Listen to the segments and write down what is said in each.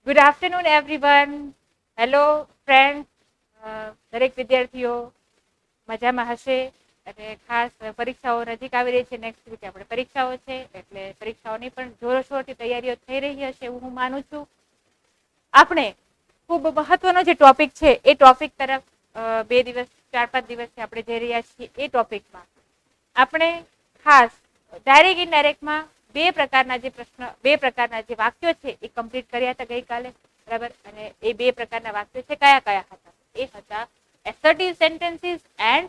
Good afternoon everyone. Hello friend. દરેક વિદ્યાર્થીઓ મજામાં હશે અને ખાસ પરીક્ષાઓ નજીક આવી રહી છે. નેક્સ્ટ વીક આપણે પરીક્ષાઓ છે એટલે પરીક્ષાઓની પણ જોરશોરથી તૈયારીઓ થઈ રહી હશે એવું હું માનું છું. આપણે ખૂબ મહત્વનો જે ટોપિક છે એ ટોપિક તરફ 4-5 દિવસથી આપણે જઈ રહ્યા છીએ. એ ટોપિકમાં આપણે ખાસ ડાયરેક્ટ ઇનડાયરેક્ટમાં બે પ્રકારના જે વાક્યો છે એ કમ્પ્લીટ કર્યા હતા ગઈકાલે, બરાબર. અને એ બે પ્રકારના વાક્યો છે કયા કયા હતા? એ હતા assertive sentences and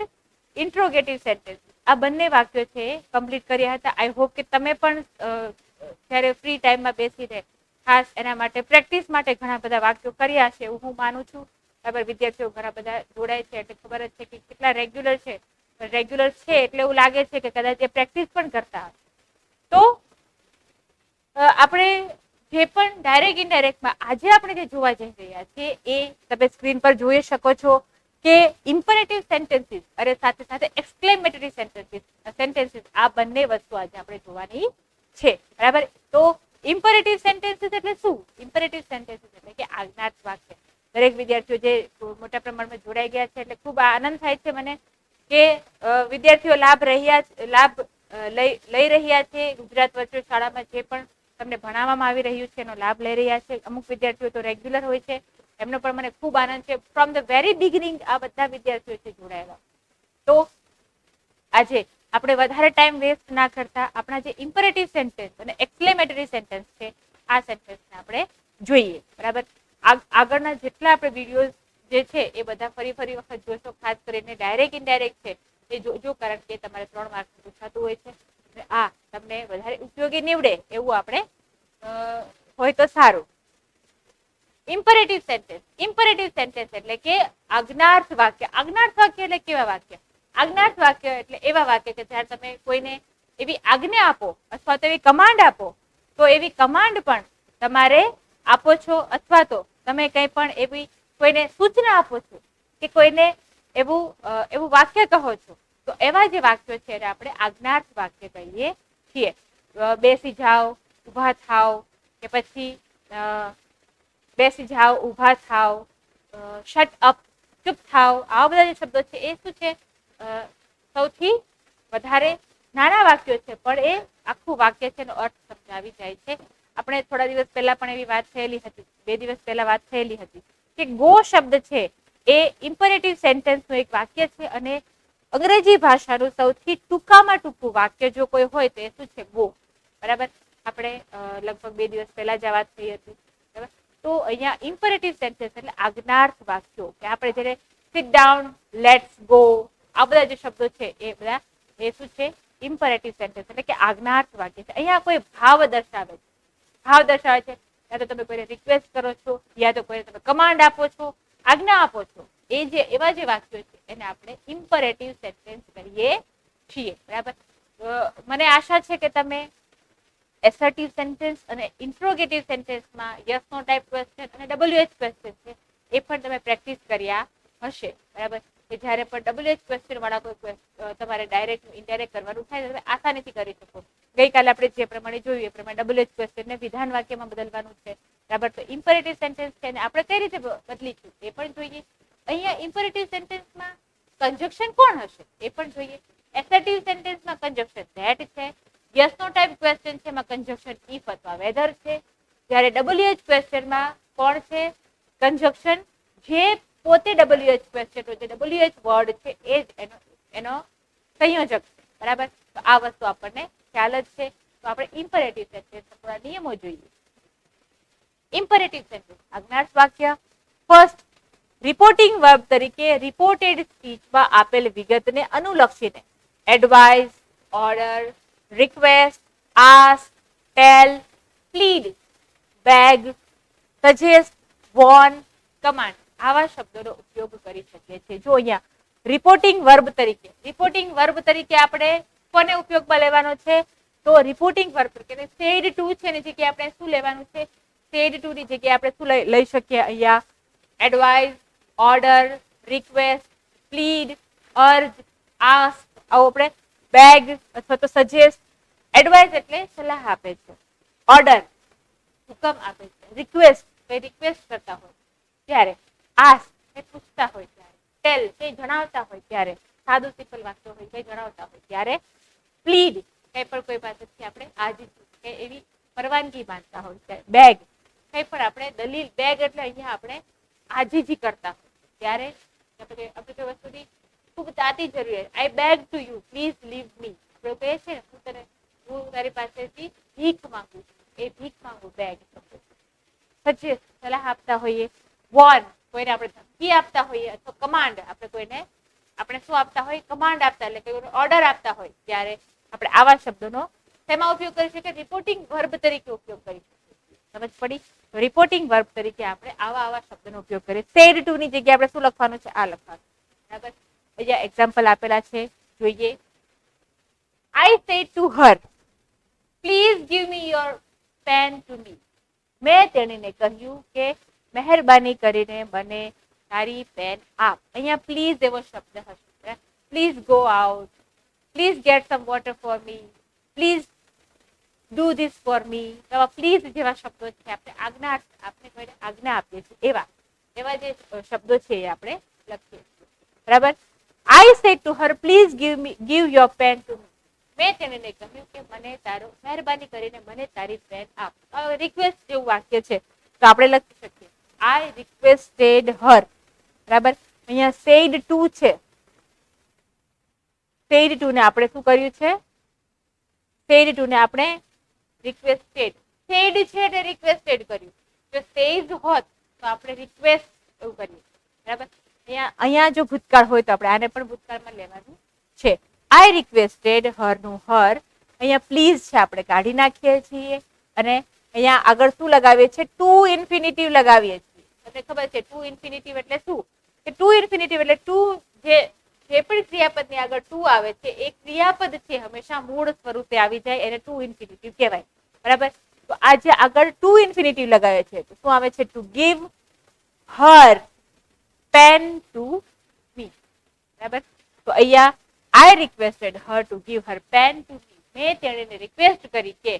interrogative sentences. આ બંને વાક્યો છે કમ્પ્લીટ કર્યા હતા. આઈ હોપ કે તમે પણ જ્યારે ફ્રી ટાઈમમાં બેસીને ખાસ એના માટે પ્રેક્ટિસ માટે ઘણા બધા વાક્યો કર્યા છે એવું હું માનું છું, બરાબર. વિદ્યાર્થીઓ ઘણા બધા જોડાય છે એટલે ખબર જ છે કે કેટલા રેગ્યુલર છે. રેગ્યુલર છે એટલે એવું લાગે છે કે કદાચ એ પ્રેક્ટિસ પણ કરતા હશે. તો આપણે જે પણ ડાયરેક્ટ ઇનડાયરેક્ટમાં આજે આપણે જે જોવા જઈ રહ્યા છીએ એ તમે સ્ક્રીન પર જોઈ શકો છો કે ઇમ્પરેટિવ સેન્ટેન્સીસ અને સાથે સાથે એક્સક્લેમેટરી સેન્ટેન્સીસ આ બંને વસ્તુ આજે આપણે જોવાની છે, બરાબર. તો ઇમ્પરેટિવ સેન્ટેન્સીસ એટલે શું? ઇમ્પરેટિવ સેન્ટેન્સીસ એટલે કે આજ્ઞાર્થ વાક્ય. દરેક વિદ્યાર્થીઓ જે મોટા પ્રમાણમાં જોડાઈ ગયા છે એટલે ખૂબ આનંદ થાય છે મને કે વિદ્યાર્થીઓ લાભ લઈ રહ્યા છે. ગુજરાત વર્ચ્યુઅલ શાળામાં જે પણ તમને ભણાવવામાં આવી રહ્યું છે એનો લાભ લઈ રહ્યા છે. અમુક વિદ્યાર્થીઓ તો રેગ્યુલર હોય છે, એમનો પણ મને ખૂબ આનંદ છે. ફ્રોમ ધ વેરી બિગિનિંગ આ બધા વિદ્યાર્થીઓ છે જોડાયેલા. તો આજે આપણે વધારે ટાઈમ વેસ્ટ ના કરતા આપણા જે ઇમ્પરેટિવ સેન્ટેન્સ અને એક્સક્લેમેટરી સેન્ટેન્સ છે આ સેન્ટેન્સને આપણે જોઈએ, બરાબર. આગળના જેટલા આપણે વિડીયોઝ જે છે એ બધા ફરી વખત જોશો. ખાસ કરીને ડાયરેક્ટ ઇનડાયરેક્ટ છે એ જોજો, કારણ કે તમારે 3 માર્ક પૂછાતું હોય છે. આ તમને વધારે ઉપયોગી નીવડે એવું આપણે હોય તો સારું. ઇમ્પરેટિવ સેન્ટેન્સ એટલે કે આજ્ઞાર્થ વાક્ય. આજ્ઞાર્થ વાક્ય એટલે કેવા વાક્ય? આજ્ઞાર્થ વાક્ય એટલે એવા વાક્ય કે જ્યારે તમે કોઈને એવી આજ્ઞા આપો અથવા તો એવી કમાન્ડ આપો તો એવી કમાન્ડ પણ તમારે આપો છો અથવા તો તમે કંઈ પણ એવી કોઈને સૂચના આપો છો કે કોઈને એવું વાક્ય કહો છો તો એવા જે વાક્યો છે એને આપણે આજ્ઞાર્થ વાક્ય કહીએ છીએ. બેસી જાઓ, ઊભા થાવ, કે પછી બેસી જાઓ, ઊભા થાવ, શટ અપ, ચૂપ થાવ, આવા બધા જે શબ્દો છે એ શું છે? સૌથી વધારે નાના વાક્યો છે પણ એ આખું વાક્ય છે એનો અર્થ સમજાવી જાય છે. આપણે થોડા દિવસ પહેલા પણ એવી વાત થયેલી હતી, 2 દિવસ પહેલા વાત થયેલી હતી કે ગો શબ્દ છે એ ઇમ્પરેટિવ સેન્ટેન્સનું એક વાક્ય છે અને અંગ્રેજી ભાષાનું સૌથી ટૂંકામાં ટૂંકું વાક્ય જો કોઈ હોય તો એ શું છે? ગો, બરાબર. આપણે લગભગ 2 દિવસ પહેલા જ આ વાત થઈ હતી, બરાબર. તો અહીંયા ઇમ્પરેટિવ સેન્ટેન્સ એટલે આજ્ઞાર્થ વાક્યો કે આપણે જ્યારે સિટ ડાઉન, લેટ્સ ગો, આ બધા જે શબ્દો છે એ બધા એ શું છે? ઇમ્પરેટિવ સેન્ટેન્સ એટલે કે આજ્ઞાર્થ વાક્ય છે. અહીંયા કોઈ ભાવ દર્શાવે છે. યા તો તમે કોઈને રિક્વેસ્ટ કરો છો, યા તો કોઈને તમે કમાન્ડ આપો છો, આજ્ઞા આપો છો. એવા જે વાક્યો છે એને આપણે ઇમ્પરેટિવ સેન્ટેન્સ કહીએ છીએ, બરાબર. મને આશા છે કે તમે એસર્ટિવ સેન્ટેન્સ અને ઇન્ટ્રોગેટિવ સેન્ટેન્સમાં યસ નો ટાઈપ ક્વેશ્ચન અને WH ક્વેશ્ચન છે એ પણ તમે પ્રેક્ટિસ કર્યા હશે, બરાબર. કે જ્યારે પણ WH ક્વેશ્ચન વાળા કોઈ તમારે ડાયરેક્ટ ઇનડાયરેક્ટ કરવાનું થાય તમે આસાનીથી કરી શકો. ગઈકાલે આપણે જે પ્રમાણે જોયું એ પ્રમાણે WH ક્વેશ્ચનને વિધાન વાક્યમાં બદલવાનું છે, બરાબર. તો ઇમ્પરેટિવ સેન્ટેન્સ છે એને આપણે કઈ રીતે બદલીશું એ પણ જોઈએ. અહીંયા ઇમ્પરેટિવ સેન્ટેન્સમાં કન્જક્શન કોણ હશે એ પણ જોઈએ. એસર્ટિવ સેન્ટેન્સમાં કન્જક્શન ધેટ છે. યસ નો ટાઈપ ક્વેશ્ચન છે એમાં કન્જક્શન ઇફ અથવા વેધર છે. જ્યારે WH ક્વેશ્ચનમાં કોણ છે? કન્જક્શન જે પોતે WH ક્વેશ્ચન જે WH વર્ડ છે એ જ એનો સંયોજક છે, બરાબર. તો આ વસ્તુ આપણને ખ્યાલ જ છે. તો આપણે ઇમ્પરેટિવ સેન્ટેન્સ થોડા નિયમો જોઈએ. ઇમ્પરેટિવ સેન્ટેન્સ આજ્ઞાર્થ વાક્ય. ફર્સ્ટ, રિપોર્ટિંગ વર્બ તરીકે રિપોર્ટેડ સ્પીચમાં આપેલ વિગતને અનુલક્ષીને એડવાઇસ, ઓર્ડર, રિક્વેસ્ટ, આસ્ક, ટેલ, પ્લીડ, બેગ, સજેસ્ટ, વોર્ન, કમાન્ડ આવા શબ્દોનો ઉપયોગ કરી શકીએ છીએ. જો અહીંયા રિપોર્ટિંગ વર્બ તરીકે આપણે કોને ઉપયોગમાં લેવાનો છે? તો રિપોર્ટિંગ વર્બ તરીકે સેડ ટુ છે એની જગ્યાએ આપણે શું લેવાનું છે? સેડ ટુ ની જગ્યાએ આપણે શું લઈ શકીએ? અહીંયા advice, order, request, plead, urge, ask, આવો આપણે બેગ અથવા તો સજેસ્ટ. એડવાઇસ એટલે સલાહ આપે છે, ઓર્ડર હુકમ આપે છે, રિક્વેસ્ટ કઈ જણાવતા હોય ત્યારે, સાદું સિમ્પલ વાક્ય હોય કઈ જણાવતા હોય ત્યારે પ્લીડ, કઈ પણ કોઈ પાસેથી આપણે આજી કે એવી પરવાનગી માંગતા હોય ત્યારે, બેગ કઈ પણ આપણે દલીલ, બેગ એટલે અહીંયા આપણે આજીજી કરતા હોય ત્યારે આપણે કોઈ વસ્તુની ખૂબ તાતી જરૂરિયાત, I beg to you please leave me, આપણે કહીએ છીએ ને હું તારી પાસેથી ભીખ માંગુ છું, એ ભીખ માંગુ બેગ. સચેત સલાહ આપતા હોઈએ, વોર્ન કોઈને આપણે ધમકી આપતા હોઈએ, અથવા કમાન્ડ આપણે કોઈને આપણે શું આપતા હોય, કમાન્ડ આપતા એટલે કોઈ ઓર્ડર આપતા હોય ત્યારે આપણે આવા શબ્દોનો શેમાં ઉપયોગ કરી શકીએ, રિપોર્ટિંગ વર્બ તરીકે ઉપયોગ કરી શકીએ. સમજ પડી? રિપોર્ટિંગ વર્બ તરીકે આપણે આવા શબ્દોનો ઉપયોગ કરીએ. સેડ ટુ ની જગ્યાએ આપણે શું લખવાનું છે, આ લખવાનું. બરાબર? બીજા એક્ઝામ્પલ આપેલા છે, જોઈએ. I said to her please give me your pen to me. મેં તેણીને કહ્યું કે મહેરબાની કરીને મને તારી પેન આપ. અહીંયા પ્લીઝ એવો શબ્દ હશે. Please go out, please gate some water for me, please do this for me. એવા પ્લીઝ જેવા શબ્દો છે, આપણે આજ્ઞા આપીએ છીએ એવા જે શબ્દો છે એ આપણે લખીએ છીએ. બરાબર? I said to her please give your pen to me. મેં તેને કહ્યું કે મને મહેરબાની કરીને મને તારી પેન આપ. રિક્વેસ્ટ જેવું વાક્ય છે તો આપણે લખી શકીએ આઈ રિક્વેસ્ટેડ હર. બરાબર? અહીંયા સેડ ટુ છે, સેડ ટુ ને આપણે શું કર્યું છે, સેડ ટુ ને આપણે રિક્વેસ્ટેડ, સેડ છે એટલે રિક્વેસ્ટેડ કર્યું. જો સેડ હોત તો આપણે રિક્વેસ્ટ એવું કર્યું. બરાબર? અહીંયા જો ભૂતકાળ હોય તો આપણે આને પણ ભૂતકાળમાં લેવાનું છે. આઈ રિક્વેસ્ટેડ હર નું હર અહીંયા પ્લીઝ છે, આપણે કાઢી નાખીએ છીએ અને અહીંયા આગળ શું લગાવીએ છીએ, ટુ ઇન્ફિનિટિવ લગાવીએ છીએ. તમને ખબર છે ટુ ઇન્ફિનિટિવ એટલે શું, કે ટુ ઇન્ફિનિટિવ એટલે ટુ જે પણ ક્રિયાપદની આગળ ટુ આવે છે એ ક્રિયાપદ છે હંમેશા મૂળ સ્વરૂપે આવી જાય એને ટુ ઇન્ફિનિટિવ કહેવાય. બરાબર? તો આ જે આગળ ટુ ઇન્ફિનિટિવ લગાવે છે તો શું આવે છે, to give her pen to me. બરાબર? તો અહીંયા I requested her to give her pen to me. મેં તેણીને રિક્વેસ્ટ કરી કે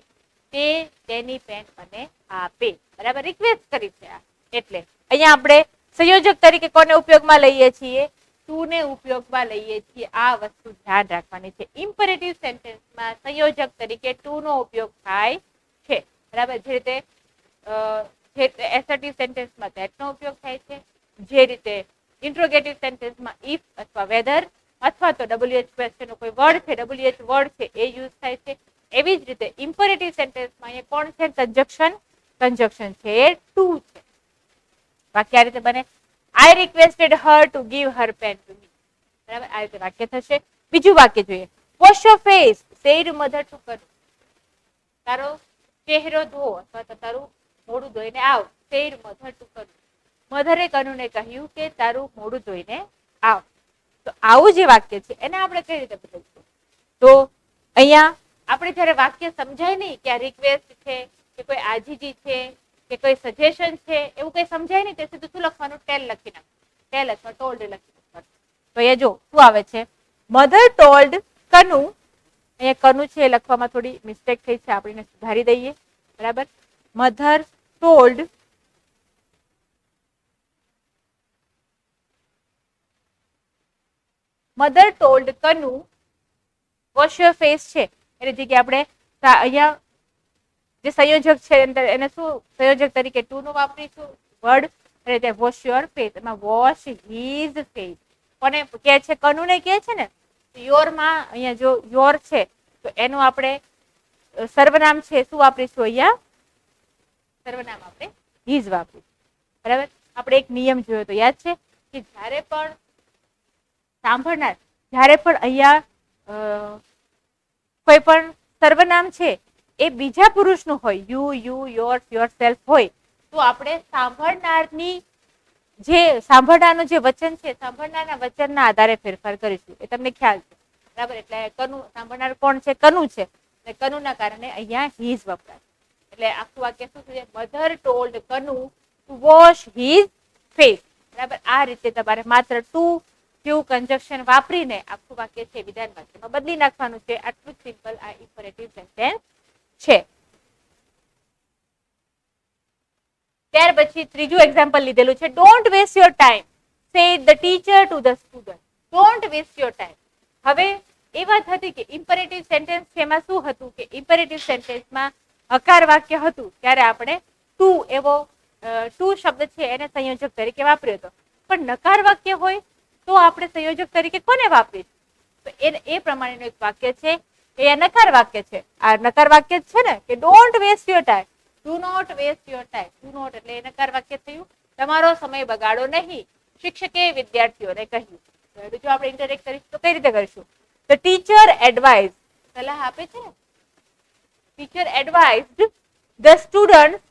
તે તેની પેન મને આપે. બરાબર? રિક્વેસ્ટ કરી છે એટલે અહીંયા આપણે સંયોજક તરીકે કોને ઉપયોગમાં લઈએ છીએ, ટુ ને ઉપયોગમાં લઈએ છીએ. આ વસ્તુ ધ્યાન રાખવાની છે. ઇમ્પરેટિવ સેન્ટેન્સમાં સંયોજક તરીકે ટુ નો ઉપયોગ થાય છે. બરાબર? જે રીતે એસર્ટિવ સેન્ટેન્સમાં ધેટ નો ઉપયોગ થાય છે, જે રીતે ઇન્ટ્રોગેટિવ સેન્ટેન્સમાં ઇફ અથવા વેધર અથવા તો WH ક્વેશ્ચન નો કોઈ વર્ડ છે, WH વર્ડ છે એ યુઝ થાય છે. એવી જ રીતે ઇમ્પરેટિવ સેન્ટેન્સમાં અહીંયા કોણ છે, કંજક્શન છે એ ટુ છે. વાક્ય આ રીતે બને, I requested her to give her pen to me. બરાબર? આ રીતે વાક્ય થશે. બીજું વાક્ય જોઈએ. Wash your face said mother to Kanu. તારો ચહેરો ધો અથવા તો તારું મોઢું ધોઈને આવ. Said mother to Kanu. મધરે કનુને કહ્યું કે તારું મોઢું ધોઈને આવ. તો આવું જે વાક્ય છે એને આપણે કઈ રીતે બદલશું, તો અહીંયા આપણે જયારે વાક્ય સમજાય નહીં કે આ રિક્વેસ્ટ છે કે કોઈ આજીજી છે કે કોઈ સજેશન છે એવું કઈ સમજાય નહીં, તે સીધું શું લખવાનું, ટેલ લખી નાખવાનું, ટેલ અથવા ટોલ્ડ લખી નાખવાનું. તો અહીંયા જો શું આવે છે, મધર ટોલ્ડ કનુ. અહીંયા કનુ છે એ લખવામાં થોડી મિસ્ટેક થઈ છે, આપણે એને સુધારી દઈએ. બરાબર? Mother told Kanu wash your face છે એટલે જગ્યાએ આપણે અહીંયા જે સંયોજક છે એને શું સંયોજક તરીકે ટુ નો વાપરીશું વર્ડ, એટલે વોશ યોર ફેસ. એમાં વોશ હિઝ ફેસ કોને કહે છે, કનુને કહે છે ને. યોર માં અહીંયા જો યોર છે તો એનું આપણે સર્વનામ છે શું વાપરીશું, અહીંયા સર્વનામ આપણે હિઝ વાપરીશું. બરાબર? આપણે એક નિયમ જોયો તો યાદ છે કે જ્યારે પણ સાંભળનાર જ્યારે પણ અહીંયા કોઈ પણ સર્વનામ છે એ બીજા પુરુષનું હોય, યુ યોર સેલ્ફ હોય, તો આપણે સાંભળનારનું જે વચન છે સાંભળનારના વચનના આધારે ફેરફાર કરીશું. એ તમને ખ્યાલ છે. બરાબર? એટલે કનુ સાંભળનાર કોણ છે, કનુ છે. કનુના કારણે અહીંયા હિઝ વપરાય. એટલે આખું વાક્ય શું છે, mother told Kanu two wash his face. બરાબર? આ રીતે તમારે માત્ર ટુ જેવું કંજક્શન વાપરીને આખું વાક્ય છે વિધાન વાક્યમાં બદલી નાખવાનું છે. આટલું સિમ્પલ આ ઇમ્પરેટિવ સેન્ટેન્સ છે. ત્યાર પછી ત્રીજું એક્ઝામ્પલ લીધેલું છે, don't waste your time said the teacher to the student. Don't waste your time. હવે એ વાત હતી કે ઇમ્પરેટિવ સેન્ટેન્સ છે એમાં શું હતું કે ઇમ્પરેટિવ સેન્ટેન્સમાં હકાર વાક્ય હતું ત્યારે આપણે ટુ એવો ટુ શબ્દ છે એને સંયોજક તરીકે વાપર્યો હતો. પણ નકાર વાક્ય હોય તો આપણે સંયોજક તરીકે કોને વાપરીએ? તો એ પ્રમાણેનું એક વાક્ય છે એ નકાર વાક્ય છે. આ નકાર વાક્ય છે ને કે don't waste your time. Do not waste your time. Do not એટલે એ નકાર વાક્ય થયું. તમારો સમય બગાડો નહીં, શિક્ષકે વિદ્યાર્થીઓને કહ્યું. જો આપણે ઇન્ટરેક્ટ કરીશું તો કઈ રીતે કરીશું? તો ટીચર એડવાઇઝ, સલાહ આપે છે ને, ટીચર એડવાઇઝડ ધ સ્ટુડન્ટ.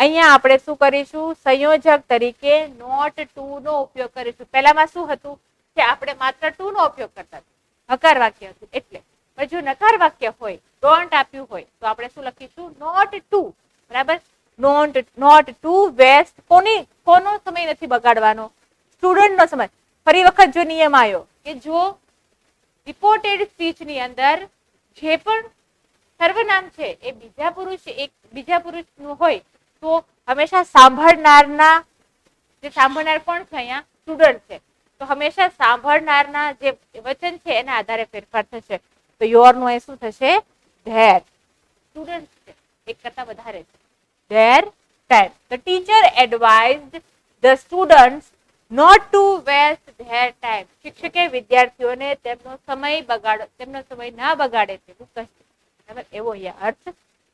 અહીંયા આપણે શું કરીશું? સંયોજક તરીકે નોટ ટુ નો ઉપયોગ કરીશું. પહેલામાં શું હતું કે આપણે માત્ર ટુ નો ઉપયોગ કરતા હતા, હકાર વાક્ય હતું એટલે. પણ જો નકાર વાક્ય હોય, ડોન્ટ આપ્યું હોય તો આપણે શું લખીશું? Not to. બરાબર, નોટ ટુ વેસ્ટ. કોનો સમય નથી બગાડવાનો? સ્ટુડન્ટ નો સમય. ફરી વખત જો નિયમ આવ્યો કે જો રિપોર્ટેડ સ્પીચ ની અંદર જે પણ સર્વનામ છે એ બીજા પુરુષ નું હોય તો હંમેશા સાંભળનારના, જે સાંભળનાર કોણ છે અહીંયા? સ્ટુડન્ટ છે. તો હંમેશા સાંભળનારના જે વચન છે એના આધારે ફેરફાર થશે. તો યોર નું એ શું થશે? ધેર. સ્ટુડન્ટ છે, એક કરતા વધારે છે. There time. The teacher advised the students not to waste their time. શિક્ષકે વિદ્યાર્થીઓને તેમનો સમય ના બગાડે તેવું કહ્યું. બરાબર, એવો અહીંયા અર્થ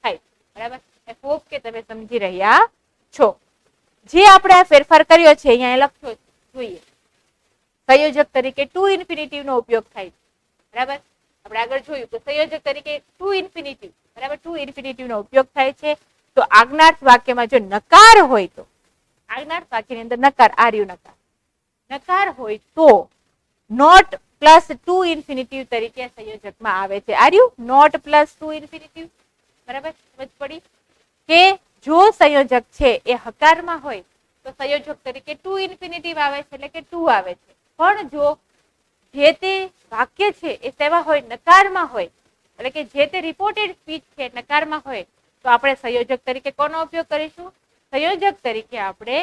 થાય. બરાબર, આઈ હોપ કે તમે સમજી રહ્યા છો. જે આપણે આ ફેરફાર કર્યો છે અહીંયા લખ્યો છે, જોઈએ. સંયોજક તરીકે ટુ ઇન્ફિનિટિવ નો ઉપયોગ થાય છે. બરાબર, આપણે આગળ જોયું કે સંયોજક તરીકે ટુ ઇન્ફિનિટિવ, બરાબર, ટુ ઇન્ફિનિટિવ નો ઉપયોગ થાય છે. તો આજ્ઞાર્થ વાક્યમાં જો નકાર હોય તો, આજ્ઞાર્થ વાક્યની અંદર નકાર, આર્યુ નકાર હોય તો નોટ પ્લસ ટુ ઇન્ફિનિટિવ તરીકે સંયોજકમાં આવે છે. આર્યુ નોટ પ્લસ ટુ ઇન્ફિનિટિવ. બરાબર, સમજ પડી કે જો સંયોજક છે એ હકારમાં હોય તો સંયોજક તરીકે ટુ ઇન્ફિનિટિવ આવે છે, એટલે કે ટુ આવે છે. પણ જો જે તે વાક્ય છે એ સેવા હોય, નકારમાં હોય, એટલે કે જે તે રિપોર્ટેડ સ્પીચ છે નકારમાં હોય તો આપણે સંયોજક તરીકે કોનો ઉપયોગ કરીશું? સંયોજક તરીકે આપણે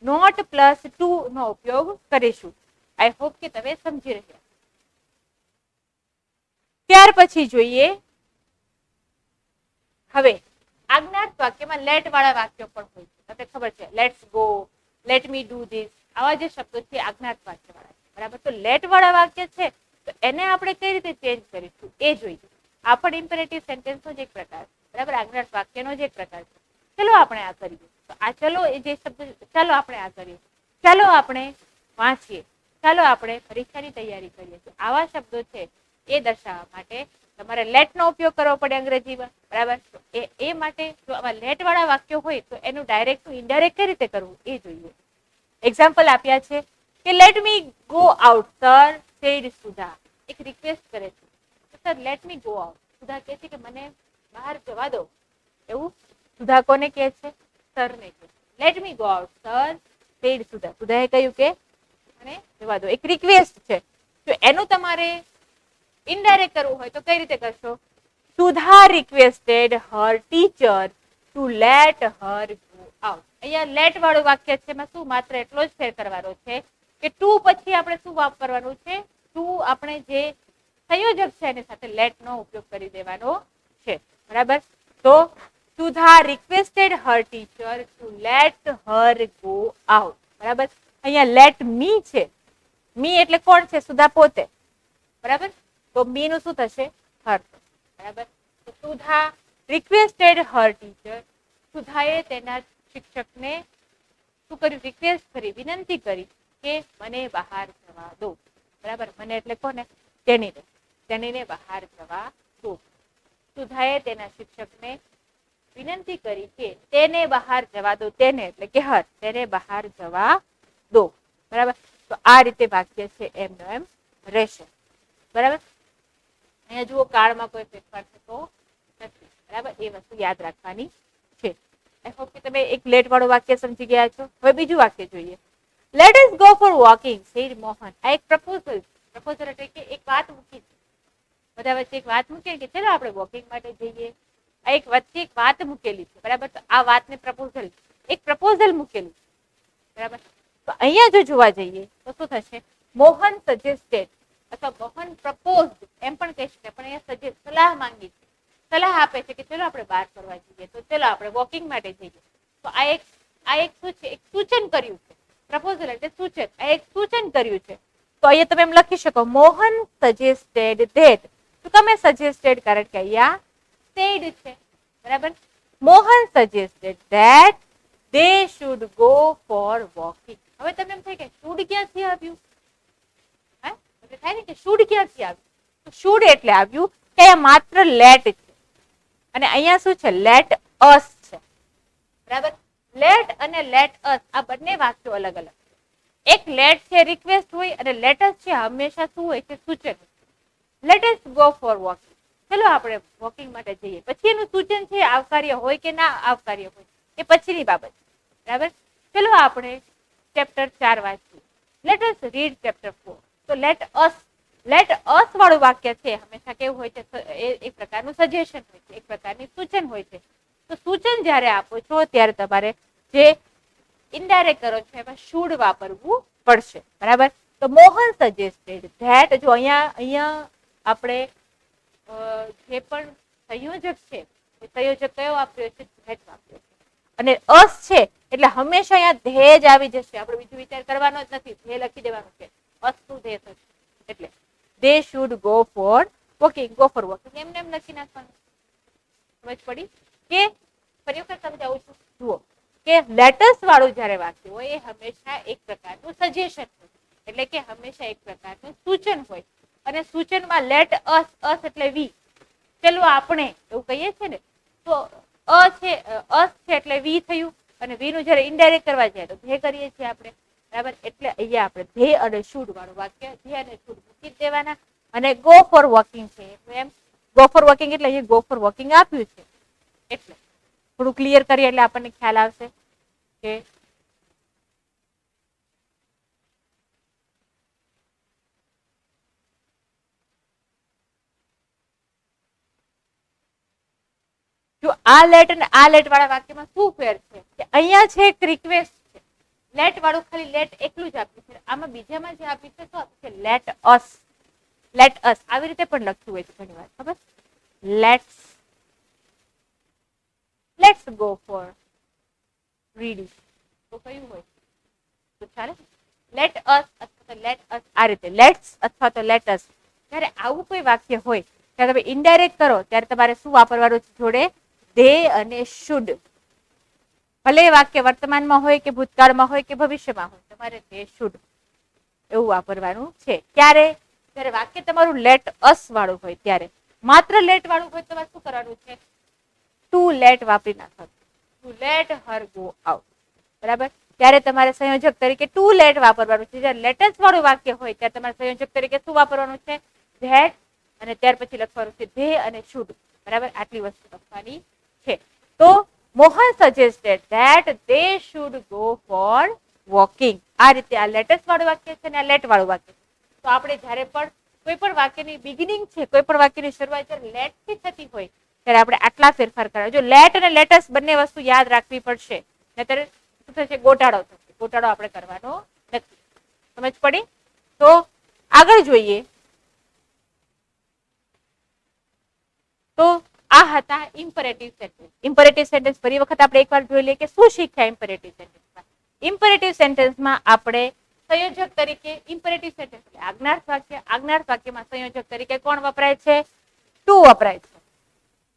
નોટ પ્લસ ટુ નો ઉપયોગ કરીશું. આઈ હોપ કે તમે સમજી રહ્યા. ત્યાર પછી જોઈએ હવે આજ્ઞાર્થ વાક્યમાં લેટ વાળા વાક્યો પણ હોય છે. તમને ખબર છે, let's go, let me do this, આવા જે શબ્દો છે આજ્ઞાર્થ વાક્ય વાળા. બરાબર, તો લેટ વાળા વાક્ય છે તો એને આપણે કઈ રીતે ચેન્જ કરીશું એ જોઈએ. આ પણ ઇમ્પેરેટિવ સેન્ટેન્સ નો જ એક પ્રકાર છે. બરાબર, આજ્ઞાર્થ વાક્યનો જ એક પ્રકાર છે. ચલો આપણે આ કરીએ. તો આ ચલો એ જે શબ્દ, ચાલો આપણે આ કરીએ, ચાલો આપણે વાંચીએ, ચાલો આપણે પરીક્ષાની તૈયારી કરીએ. તો આવા શબ્દો છે એ દર્શાવવા માટે તમારે લેટ નો ઉપયોગ કરવો પડે અંગ્રેજીમાં. બરાબર, તો એ માટે જો આવા લેટ વાળા વાક્યો હોય તો એનું ડાયરેક્ટ ટુ ઇનડાયરેક્ટ કઈ રીતે કરવું એ જોઈએ. એક્ઝામ્પલ આપ્યા છે કે let me go out sir, said Sudha. એક રિક્વેસ્ટ કરે છે, sir let me go out. Sudha કહે છે કે મને બહાર જવા દો. એવું સુધા કોને કહે છે? સરને કહે. Let me go out sir, said Sudha. સુધાએ કહ્યું કે મને જવા દો. એક રિક્વેસ્ટ છે. જો એનું તમારે ઇનડાયરેક્ટ કરવું હોય તો કઈ રીતે કરશો? સુધા રિક્વેસ્ટેડ હર ટીચર ટુ લેટ હર ગો આઉટ. અહીંયા લેટ વાળું વાક્ય છે એમાં શું માત્ર એટલો જ ફેર કરવાનો છે કે ટુ પછી આપણે શું વાપરવાનું છે? ટુ આપણે જે સંયોજક છે એની સાથે લેટ નો ઉપયોગ કરી દેવાનો છે. બરાબર, તો સુધા રિક્વેસ્ટેડ હર ટીચર ટુ લેટ હર ગો આઉટ. બરાબર, અહીંયા લેટ મી છે. મી એટલે કોણ છે? સુધા પોતે. બરાબર, તો મી નું શું થશે? હર. બરાબર, તો સુધા રિક્વેસ્ટેડ હર ટીચર. સુધાએ તેના શિક્ષકને શું કર્યું? રિક્વેસ્ટ કરી, વિનંતી કરી કે મને બહાર જવા દો. બરાબર, મને એટલે કોને? તેણીને. તેણીને બહાર જવા દો. સુધાએ તેના શિક્ષકને વિનંતી કરી કે તેને બહાર જવા દો. તેને એટલે કે હર, તેને બહાર જવા દો. બરાબર, તો આ રીતે વાક્ય છે એમનો એમ રહેશે. બરાબર, અહીંયા જુઓ કાળમાં કોઈ ફેરફાર થતો નથી. બરાબર, એ વસ્તુ યાદ રાખવાની છે. આઈ હોપ કે તમે એક લેટ વાળું વાક્ય સમજી ગયા છો. હવે બીજું વાક્ય જોઈએ. Let us go for walking, said Mohan. આ એક પ્રપોઝલ. પ્રપોઝલ એટલે કે એક વાત મૂકી, બધા વચ્ચે એક વાત મૂકે કે ચલો આપણે વોકિંગ માટે જઈએ. આ એક વચ્ચે એક વાત મૂકેલી છે. બરાબર, તો આ વાતને પ્રપોઝલ, એક પ્રપોઝલ મૂકેલું. બરાબર, તો અહીંયા જો જોવા જઈએ તો શું થશે? મોહન સજેસ્ટેડ. અથવા મોહન પ્રપોઝ એમ પણ કહી શકાય, પણ અહીંયા સજેસ્ટ સલાહ માંગી છે, સલાહ આપે છે કે ચલો આપણે બહાર ફરવા જઈએ, તો ચલો આપણે વોકિંગ માટે જઈએ. તો આ એક શું છે, એક સૂચન કર્યું છે. પ્રપોઝલ એટલે સૂચન, આ એક સૂચન કર્યું છે. તો અહીંયા તમે એમ લખી શકો મોહન સજેસ્ટેડ ધેટ. તો તમે સજેસ્ટેડ કારણ કે અહીંયા સેડ છે, બરાબર. Mohan suggested that they should go for walking. હવે તમને એમ થાય કે should ક્યાંથી આવ્યું? હે એટલે થાય ને કે should ક્યાંથી આવ્યું? તો should એટલે આવ્યું કે અહીંયા માત્ર let છે અને અહીંયા શું છે, let us છે, બરાબર. let અને let us આ બંને વાક્યો અલગ અલગ. એક let છે રિક્વેસ્ટ હોય અને let us છે હંમેશા શું હોય છે, સૂચન. let us go for walking. ચલો આપણે વોકિંગ માટે જઈએ. પછી એનું સૂચન છે આવકાર્ય હોય કે ના આવકાર્ય હોય એ પછીની બાબત, બરાબર. ચલો આપણે ચેપ્ટર 4 વાંચીએ. Let us read chapter 4. તો લેટ અસ વાળું વાક્ય છે હંમેશા કેવું હોય છે, એક પ્રકારનું સજેશન હોય છે, એક પ્રકારની સૂચન હોય છે. તો સૂચન જ્યારે આપો છો ત્યારે તમારે જે ઇનડાયરેક્ટ કરો છો એમાં શુડ વાપરવું પડશે, બરાબર. તો મોહન સજેસ્ટેડ ધેટ, જો અહીંયા આપણે જે પણ સંયોજક છે એ સંયોજક કયો વાપર્યો છે, ધેટ વાપર્યો છે. અને અસ છે એટલે હંમેશા અહીંયા ધ્યેય જ આવી જશે, આપણે બીજું વિચાર કરવાનો જ નથી, ધ્યેય લખી દેવાનું છે, અસનું ધ્યેય થશે. એટલે they should go for walking, એમને એમ લખી નાખવાનું. સમજ પડી કે ફરી વખત સમજાવું છું. જુઓ કે લેટસ વાળું જ્યારે વાક્ય હોય એ હંમેશા એક પ્રકારનું સજેશન હોય, એટલે કે હંમેશા એક પ્રકારનું સૂચન હોય. અને સૂચનમાં લેટ અસ એટલે વી, ચલો આપણે એવું કહીએ છીએ ને, તો અસ છે એટલે વી થયું અને વી નું જયારે ઇનડાયરેક્ટ કરવા જાય તો ધ્યેય કરીએ છીએ આપણે, બરાબર. એટલે અહીંયા આપણે ધ્યેય અને શુડ વાળું વાક્ય ધ્યેય અને શુડ મૂકી દેવાના. અને ગો ફોર વોકિંગ છે એમ, ગો ફોર વોકિંગ એટલે અહીંયા ગો ફોર વોકિંગ આપ્યું છે, એટલે થોડું ક્લિયર કરીએ એટલે આપણને ખ્યાલ આવશે કે જો આ લેટ અને આ લેટ વાળા વાક્યમાં શું ફેર છે કે અહીંયા છે એક રિક્વેસ્ટ છે, લેટ વાળું ખાલી લેટ એકલું જ આપ્યું છે, આમાં બીજામાં જે આપ્યું છે તો આપ્યું છે લેટ અસ. આવી રીતે પણ લખ્યું હોય છે ઘણી વાર, ખબર. લેટ્સ ગો ફોર રીડિંગ, તો કયું હોય તો ચાલે. લેટ અસ અથવા તો લેટ અસ, આ રીતે લેટ્સ અથવા તો લેટ અસ. જ્યારે આવું કોઈ વાક્ય હોય ત્યારે તમે ઇનડાયરેક્ટ કરો ત્યારે તમારે શું વાપરવાનું છે જોડે, they અને should. ભલે વાક્ય વર્તમાનમાં હોય કે ભૂતકાળમાં હોય કે ભવિષ્યમાં હોય, તમારે they should એવું વાપરવાનું છે. ક્યારે? જ્યારે વાક્ય તમારું લેટ અસ વાળું હોય ત્યારે. માત્ર લેટ વાળું હોય તમારે શું કરવાનું છે, ટુ લેટ વાપરી નાખવાનું, ટુ લેટ હર ગો આઉટ, બરાબર. ત્યારે તમારે સંયોજક તરીકે ટુ લેટ વાપરવાનું છે. જ્યારે લેટેસ્ટ વાળું વાક્ય હોય ત્યારે તમારે સંયોજક તરીકે શું વાપરવાનું છે, ધેટ, અને ત્યાર પછી લખવાનું છે ધે અને શુડ, બરાબર. આટલી વસ્તુ લખવાની છે. તો Mohan suggested that they should go for walking. આ રીતે આ લેટેસ્ટ વાળું વાક્ય છે અને આ લેટ વાળું વાક્ય છે. તો આપણે જ્યારે પણ કોઈ પણ વાક્યની બિગિનિંગ છે, કોઈ પણ વાક્યની શરૂઆત જ્યારે લેટ થી થતી હોય ત્યારે આપણે આટલા ફેરફાર કરવા. જો લેટ અને લેટેસ્ટ બંને વસ્તુ યાદ રાખવી પડશે, નહીતર શું થશે, ગોટાળો થશે. ગોટાળો આપણે કરવાનો નથી. સમજ પડી? તો આગળ જોઈએ. તો આ હતા ઇમ્પરેટિવ સેન્ટેન્સ. ઇમ્પરેટિવ સેન્ટેન્સ ફરી વખત આપણે એકવાર જોઈ લઈએ કે શું શીખ્યા ઇમ્પરેટિવ સેન્ટેન્સમાં. ઇમ્પરેટિવ સેન્ટેન્સમાં આપણે સંયોજક તરીકે ઇમ્પરેટિવ સેન્ટેન્સ એટલે આજ્ઞાર્થ વાક્ય, આજ્ઞાર્થ વાક્યમાં સંયોજક તરીકે કોણ વપરાય છે, ટુ વપરાય છે.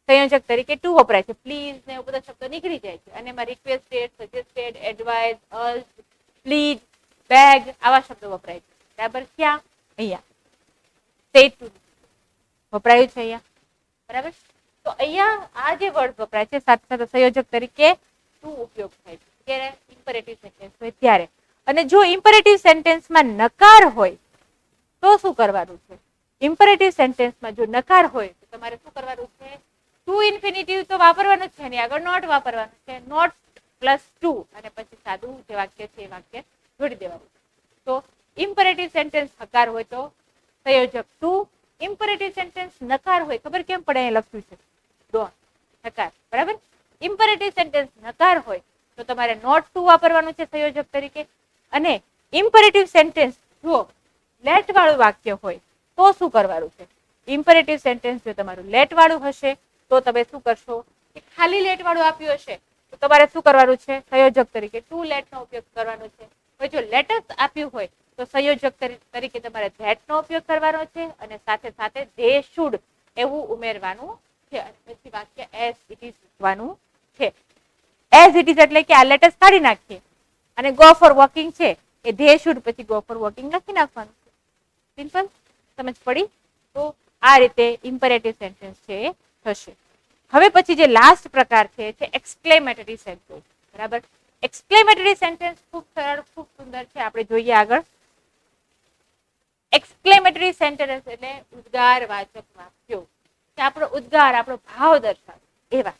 સંયોજક તરીકે ટુ વપરાય છે. પ્લીઝ ને એવું બધા શબ્દો નીકળી જાય છે અને એમાં requested, suggested, advise, urge, please, beg આવા શબ્દો વપરાય છે, બરાબર. ક્યાં? અહીંયા સેડ ટુ વપરાયું છે અહીંયા, બરાબર. તો અહીંયા આ જે વર્ડ વપરાય છે સાથે સાથે સંયોજક તરીકે ટુ ઉપયોગ થાય છે ત્યારે ઇમ્પરેટિવ સેન્ટેન્સ હોય ત્યારે. અને જો ઇમ્પરેટિવ સેન્ટેન્સમાં નકાર હોય તો શું કરવાનું છે? ઇમ્પરેટિવ સેન્ટેન્સમાં જો નકાર હોય તો તમારે શું કરવાનું છે? ટુ ઇન્ફિનિટિવ તો વાપરવાનું જ છે, એની આગળ નોટ વાપરવાનું છે. નોટ પ્લસ ટુ અને પછી સાદું જે વાક્ય છે એ વાક્ય જોડી દેવાનું. તો ઇમ્પરેટિવ સેન્ટેન્સ હકાર હોય તો સંયોજક ટુ. ઇમ્પરેટિવ સેન્ટેન્સ નકાર હોય, ખબર કેમ પડે અહીં લખ્યું છે, ડોન્ટ, નકાર, બરાબર. ઇમ્પરેટિવ સેન્ટેન્સ નકાર હોય તો તમારે નોટ ટુ વાપરવાનું છે સંયોજક તરીકે. અને ઇમ્પરેટિવ સેન્ટેન્સ જો લેટ વાળું વાક્ય હોય તો શું કરવાનું છે? ઇમ્પરેટિવ સેન્ટેન્સ જો તમારું લેટ વાળું હશે તો તમે શું કરશો કે ખાલી લેટ વાળું આપ્યું હશે તો તમારે શું કરવાનું છે? સંયોજક તરીકે ટુ લેટ નો ઉપયોગ કરવાનો છે. હવે જો લેટસ આપ્યું હોય તો સંયોજક તરીકે તમારે ધેટ નો ઉપયોગ કરવાનો છે અને સાથે સાથે ધે શુડ એવું ઉમેરવાનું છે અને પછી વાક્ય એઝ ઇટ ઇઝ લખવાનું છે. એઝ ઇટ ઇઝ એટલે કે આ લેટસ કાઢી નાખીએ અને ગો ફોર વોકિંગ છે એ ધે શુડ પછી ગો ફોર વોકિંગ લખી નાખવાનું. સિમ્પલ, સમજ પડી? તો આ રીતે ઇમ્પરેટિવ સેન્ટેન્સ છે એ થશે. હવે પછી જે લાસ્ટ પ્રકાર છે એક્સક્લેમેટરી સેન્ટેન્સ. બરાબર, એક્સક્લેમેટરી સેન્ટેન્સ ખૂબ સરળ, ખૂબ સુંદર છે. આપણે જોઈએ આગળ. એક્સક્લેમેટરી સેન્ટેન્સ એટલે ઉદ્ગારવાચક વાક્યો કે આપણો ઉદ્ગાર, આપણો ભાવ દર્શાવે એવા.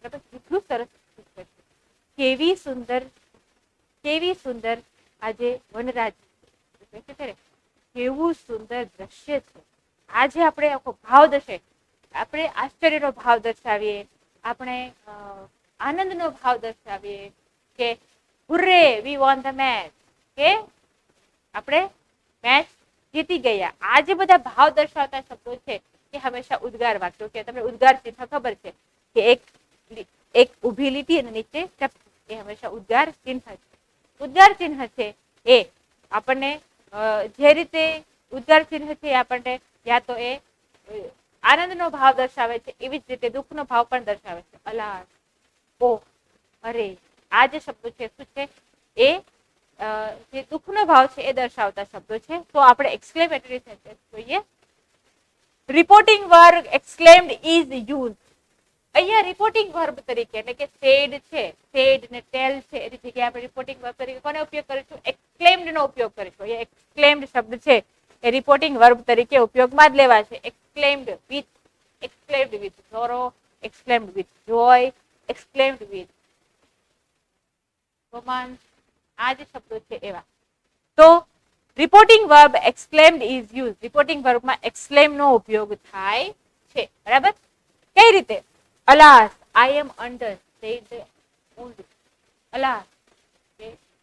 બરાબર, કેટલું સરસ છે. કેવી સુંદર, કેવી સુંદર આજે વનરાજ, કેવું સુંદર દ્રશ્ય છે. આજે આપણે આખો ભાવ દર્શે, આપણે આશ્ચર્યનો ભાવ દર્શાવીએ, આપણે આનંદનો ભાવ દર્શાવીએ કે હુર્રે વી વોન ધ મેચ, કે આપણે મેચ જીતી ગયા. આ જે બધા ભાવ દર્શાવતા શબ્દો છે એ હંમેશા ઉદ્ગાર વાક્યો કે તમને ઉદ્ગાર ચિહ્ન ખબર છે કે એક ઊભી લીટી અને નીચે ટપકી, એ હંમેશા ઉદ્ગાર ચિહ્ન છે. ઉદ્ગાર ચિહ્ન છે એ આપણને જે રીતે ઉદ્ગાર ચિહ્ન છે એ આપણને યા તો એ આનંદનો ભાવ દર્શાવે છે, એવી જ રીતે દુઃખનો ભાવ પણ દર્શાવે છે. અલાસ, ઓહ, અરે, આ જે શબ્દો છે શું છે? એ જે દુઃખનો ભાવ છે એ દર્શાવતા શબ્દો છે. તો આપણે એક્સક્લેમેટરી સેન્ટેન્સ જોઈએ. Reporting verb exclaimed is use. અહીંયા રિપોર્ટિંગ વર્બ તરીકે એટલે કે સેડ છે, સેડ ને ટેલ છે, એની જગ્યાએ આપણે રિપોર્ટિંગ વર્બ તરીકે કોનો ઉપયોગ કરીશું? એક્સક્લેમ્ડ નો ઉપયોગ કરીશું. અહીંયા એક્સક્લેમ્ડ શબ્દ છે એ રિપોર્ટિંગ વર્બ તરીકે ઉપયોગમાં જ લેવા છે. Exclaimed with sorrow, exclaimed with joy, exclaimed with romance, આ જે શબ્દો છે એવા. તો reporting verb exclaimed is use. Reporting વર્બમાં એક્સક્લેમ નો ઉપયોગ થાય છે. બરાબર, કઈ રીતે? અલાસ, આઈ એમ અંડર, અલાસ,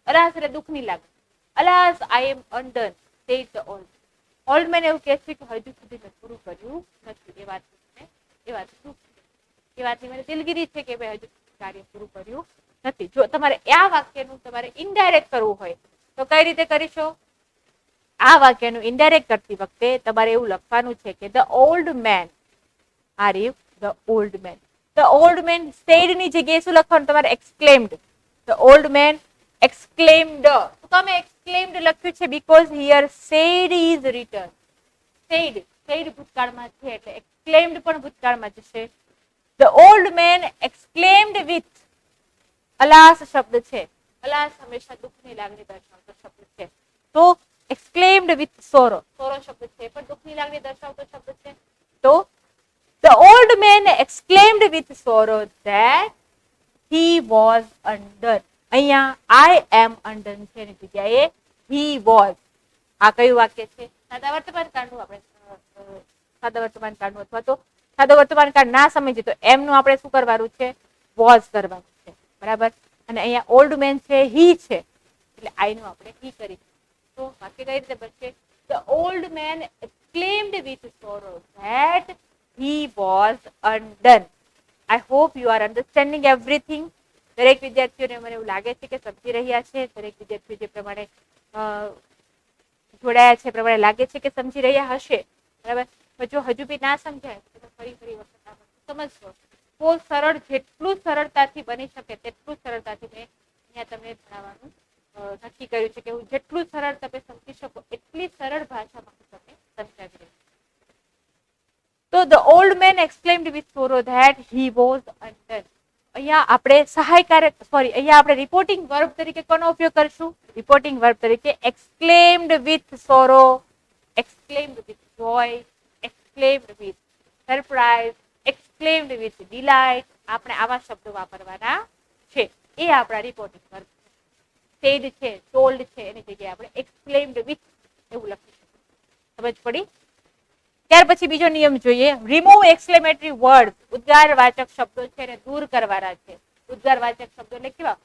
અલાસ એટલે દુઃખની લાગણી. અલાસ, આઈ એમ અંડર, ઓલ્ડ મેન એવું કહે છે કે હજુ સુધી મેં પૂરું કર્યું નથી. એ વાતની મને દિલગીરી છે કે મેં હજુ કાર્ય પૂરું કર્યું નથી. જો તમારે આ વાક્યનું તમારે ઇનડાયરેક્ટ કરવું હોય તો કઈ રીતે કરીશો? આ વાક્યનું ઇનડાયરેક્ટ કરતી વખતે તમારે એવું લખવાનું છે કે the old man, Arif, the old man. The old man said ની જગ્યાએ શું લખવાનું? તમારે exclaimed. The old man exclaimed. તમે એક્સક્લેમ્ડ લખ્યું છે because here said is return. Said ભૂતકાળમાં છે એટલે એક્સક્લેમ્ડ પણ ભૂતકાળમાં જશે. The old man exclaimed with, alas શબ્દ છે. અલાસ હંમેશા દુઃખની લાગણી દર્શાવતો શબ્દ છે. તો એક્સક્લેમ્ડ વિથ સોરો, સોરો શબ્દ છે પણ દુઃખની લાગણી દર્શાવતો શબ્દ છે. તો the old man exclaimed with sorrow that he was under. અહીંયા I am under છે એની જગ્યાએ he was. આ કયું વાક્ય છે? સાદા વર્તમાન કાળનું. આપણે સાદા વર્તમાન કાળનું અથવા તો સાદા વર્તમાન કાળ ના સમજીએ તો એમ નું આપણે શું કરવાનું છે? was કરવાનું છે. બરાબર, અને અહીંયા ઓલ્ડ મેન છે, he છે એટલે I નું આપણે he કરી. તો વાક્ય કઈ રીતે બનશે? The old man exclaimed with sorrow that he was undone. I hope you are understanding everything. દરેક વિદ્યાર્થીઓને મને એવું લાગે છે કે સમજી રહ્યા છે. દરેક વિદ્યાર્થીઓ જે પ્રમાણે જોડાયા છે પ્રમાણે લાગે છે કે સમજી રહ્યા હશે. બરાબર, જો હજુ બી ના સમજાય તો ફરી વખત સમજશો. બહુ સરળ, જેટલું સરળતાથી બની શકે તેટલું સરળતાથી મેં અહીંયા તમને ભણાવવાનું નક્કી કર્યું છે કે હું જેટલું સરળ તમે સમજી શકો એટલી સરળ ભાષામાં હું તમને સમજાવી રહી. તો the old man exclaimed with sorrow that he was undone. અહીંયા આપણે સહાયકારક અહીંયા આપણે રિપોર્ટિંગ વર્બ તરીકે કોનો ઉપયોગ કરીશું? રિપોર્ટિંગ વર્બ તરીકે exclaimed with sorrow, exclaimed with joy, exclaimed with surprise, exclaimed with delight. આપણે આવા શબ્દો વાપરવાના છે. એ આપણા રિપોર્ટિંગ વર્બ. સેડ છે, ટોલ્ડ છે એની જગ્યાએ આપણે એક્સક્લેમ્ડ વિથ એવું લખી શકીએ. સમજ પડી? ત્યાર પછી બીજો નિયમ જોઈએ. Remove exclamatory word. ઉદ્ગારવાચક શબ્દો છે એને દૂર કરવાના છે. ઉદ્ગારવાચક શબ્દો એટલે કેવા?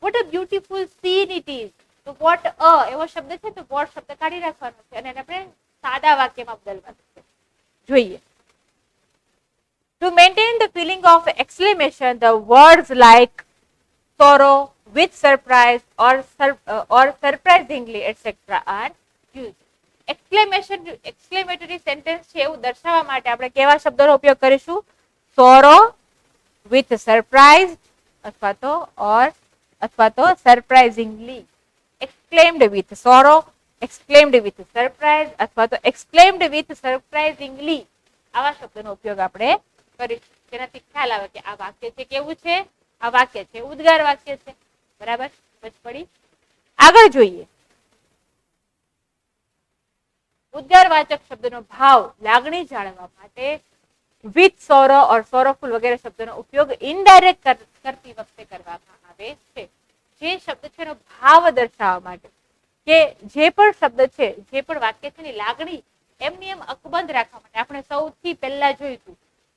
What a beautiful scene it is. તો વોટ અ એવો શબ્દ છે તો વોટ શબ્દ કાઢી નાખવાનો છે અને એને આપણે સાદા વાક્યમાં બદલવાનું છે. જોઈએ. To maintain the feeling of exclamation, the words like sorrow, with surprise, or surprisingly, etc. are used. Exclamatory sentence છે એવું દર્શાવવા માટે આપણે કેવા શબ્દોનો ઉપયોગ કરીશું? sorrow, with surprise, અથવા તો surprisingly. exclaimed with sorrow, exclaimed with surprise, અથવા તો exclaimed with surprisingly. આવા શબ્દોનો ઉપયોગ આપણે કરીશું. જેનાથી ખ્યાલ આવે કે આ વાક્ય છે કેવું છે? આ વાક્ય છે ઉદ્ગાર વાક્ય છે. બરાબર? સમજ પડી? આગળ જોઈએ. ઉદ્ગારવાચક શબ્દનો ભાવ, લાગણી જાણવા માટે વિથ સોરો ઓર સોરોફુલ વગેરે શબ્દનો ઉપયોગ ઇનડાયરેક્ટ કરતી વખતે કરવામાં આવે છે. જે શબ્દ છે એનો ભાવ દર્શાવવા માટે, કે જે પણ શબ્દ છે, જે પણ વાક્ય છે એની લાગણી એમની એમ અકબંધ રાખવા માટે આપણે સૌથી પહેલા જોઈતું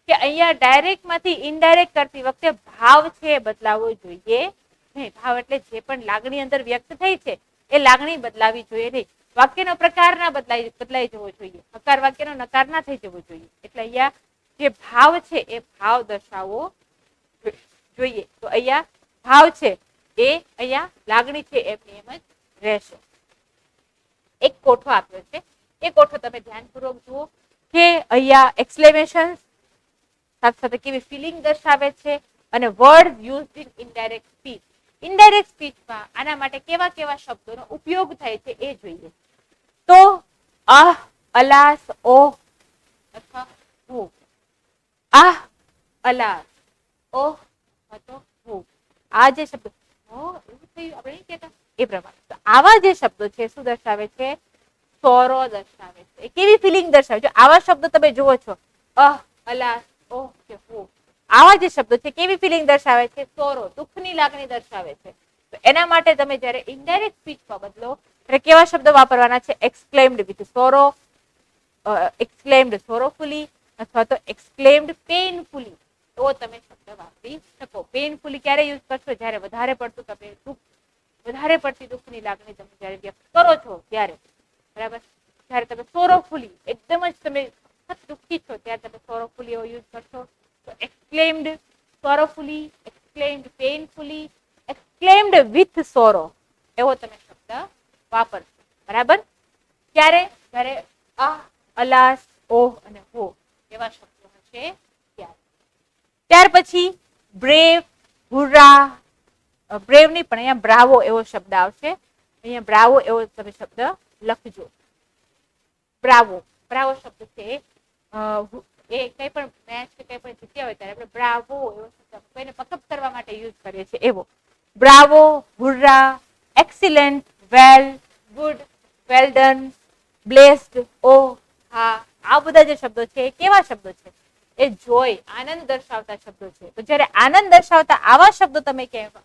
કે અહીંયા ડાયરેક્ટ માંથી ઇનડાયરેક્ટ કરતી વખતે ભાવ છે બદલાવવો જોઈએ નહીં. ભાવ એટલે જે પણ લાગણી અંદર વ્યક્ત થઈ છે એ લાગણી બદલાવી જોઈએ નહીં. વાક્યનો પ્રકાર ના બદલાઈ જવો જોઈએ. હકાર વાક્યનો નકાર ના થઈ જવો જોઈએ. એટલે અહીંયા જે ભાવ છે એ ભાવ દર્શાવવો જોઈએ. તો અહીંયા ભાવ છે એ અહીંયા લાગણી છે એમની એમ જ રહેશે. એક કોઠો આપ્યો છે, એ કોઠો તમે ધ્યાનપૂર્વક જુઓ કે અહીંયા એક્સક્લેમેશન સાથે સાથે કેવી ફિલિંગ દર્શાવે છે અને word used in indirect speech. Indirect સ્પીચમાં આના માટે કેવા કેવા શબ્દોનો ઉપયોગ થાય છે એ જોઈએ. તો આહ, અલાસ, ઓહ અથવા હો. આહ, અલાસ, ઓહ અથવા હો. આ જે શબ્દો એવું થયું આપણે નહીં કહેતા એ પ્રમાણે. તો આવા જે શબ્દો છે શું દર્શાવે છે? સોરો દર્શાવે છે. કેવી ફિલિંગ દર્શાવે છે? આવા શબ્દો તમે જુઓ છો, અહ, અલાસ, ઓહ કે હો. આવા જે શબ્દો છે કેવી ફિલિંગ દર્શાવે છે? સોરો, દુઃખની લાગણી દર્શાવે છે. તો એના માટે તમે જ્યારે ઇનડાયરેક્ટ સ્પીચમાં બદલો ત્યારે કેવા શબ્દો વાપરવાના છે? એક્સક્લેમ્ડ વિથ સોરો, એક્સક્લેમ્ડ સોરોફુલી અથવા તો એક્સક્લેમ્ડ પેઇનફુલી. તો તમે શબ્દ વાપરી શકો. પેઇનફુલી ક્યારે યુઝ કરશો? જ્યારે વધારે પડતું તમે વધારે પડતી દુઃખની લાગણી તમે જ્યારે વ્યક્ત કરો છો ત્યારે. બરાબર? જ્યારે તમે સોરોફુલી એકદમ જ તમે દુઃખી છો ત્યારે તમે સોરોફુલી એવો યુઝ કરશો. તો exclaimed sorrowfully, exclaimed painfully, exclaimed with sorrow એવો તમે શબ્દ વાપરશો. બરાબર? ક્યારે? જ્યારે આહ, અલાસ, ઓહ અને હો એવા શબ્દો હશે ત્યારે. ત્યાર પછી બ્રેવ, હુર્રા, બ્રેવ નહીં પણ અહીંયા બ્રાવો એવો શબ્દ આવશે. અહીંયા બ્રાવો એવો તમે શબ્દ લખજો. બ્રાવો, બ્રાવો શબ્દ છે એ કઈ પણ મેચ કે કઈ પણ જીત્યા હોય ત્યારે આપણે બ્રાવો એવો શબ્દ કોઈને પકઅપ કરવા માટે યુઝ કરીએ છીએ એવો. બ્રાવો, હુર્રા, એક્સિલન્ટ, વેલ, ગુડ, વેલ ડન, બ્લેસ્ડ, ઓહ, હા. આ બધા જે શબ્દો છે એ કેવા શબ્દો છે? એ જોય, આનંદ દર્શાવતા શબ્દો છે. તો જ્યારે આનંદ દર્શાવતા આવા શબ્દો તમે કહેવા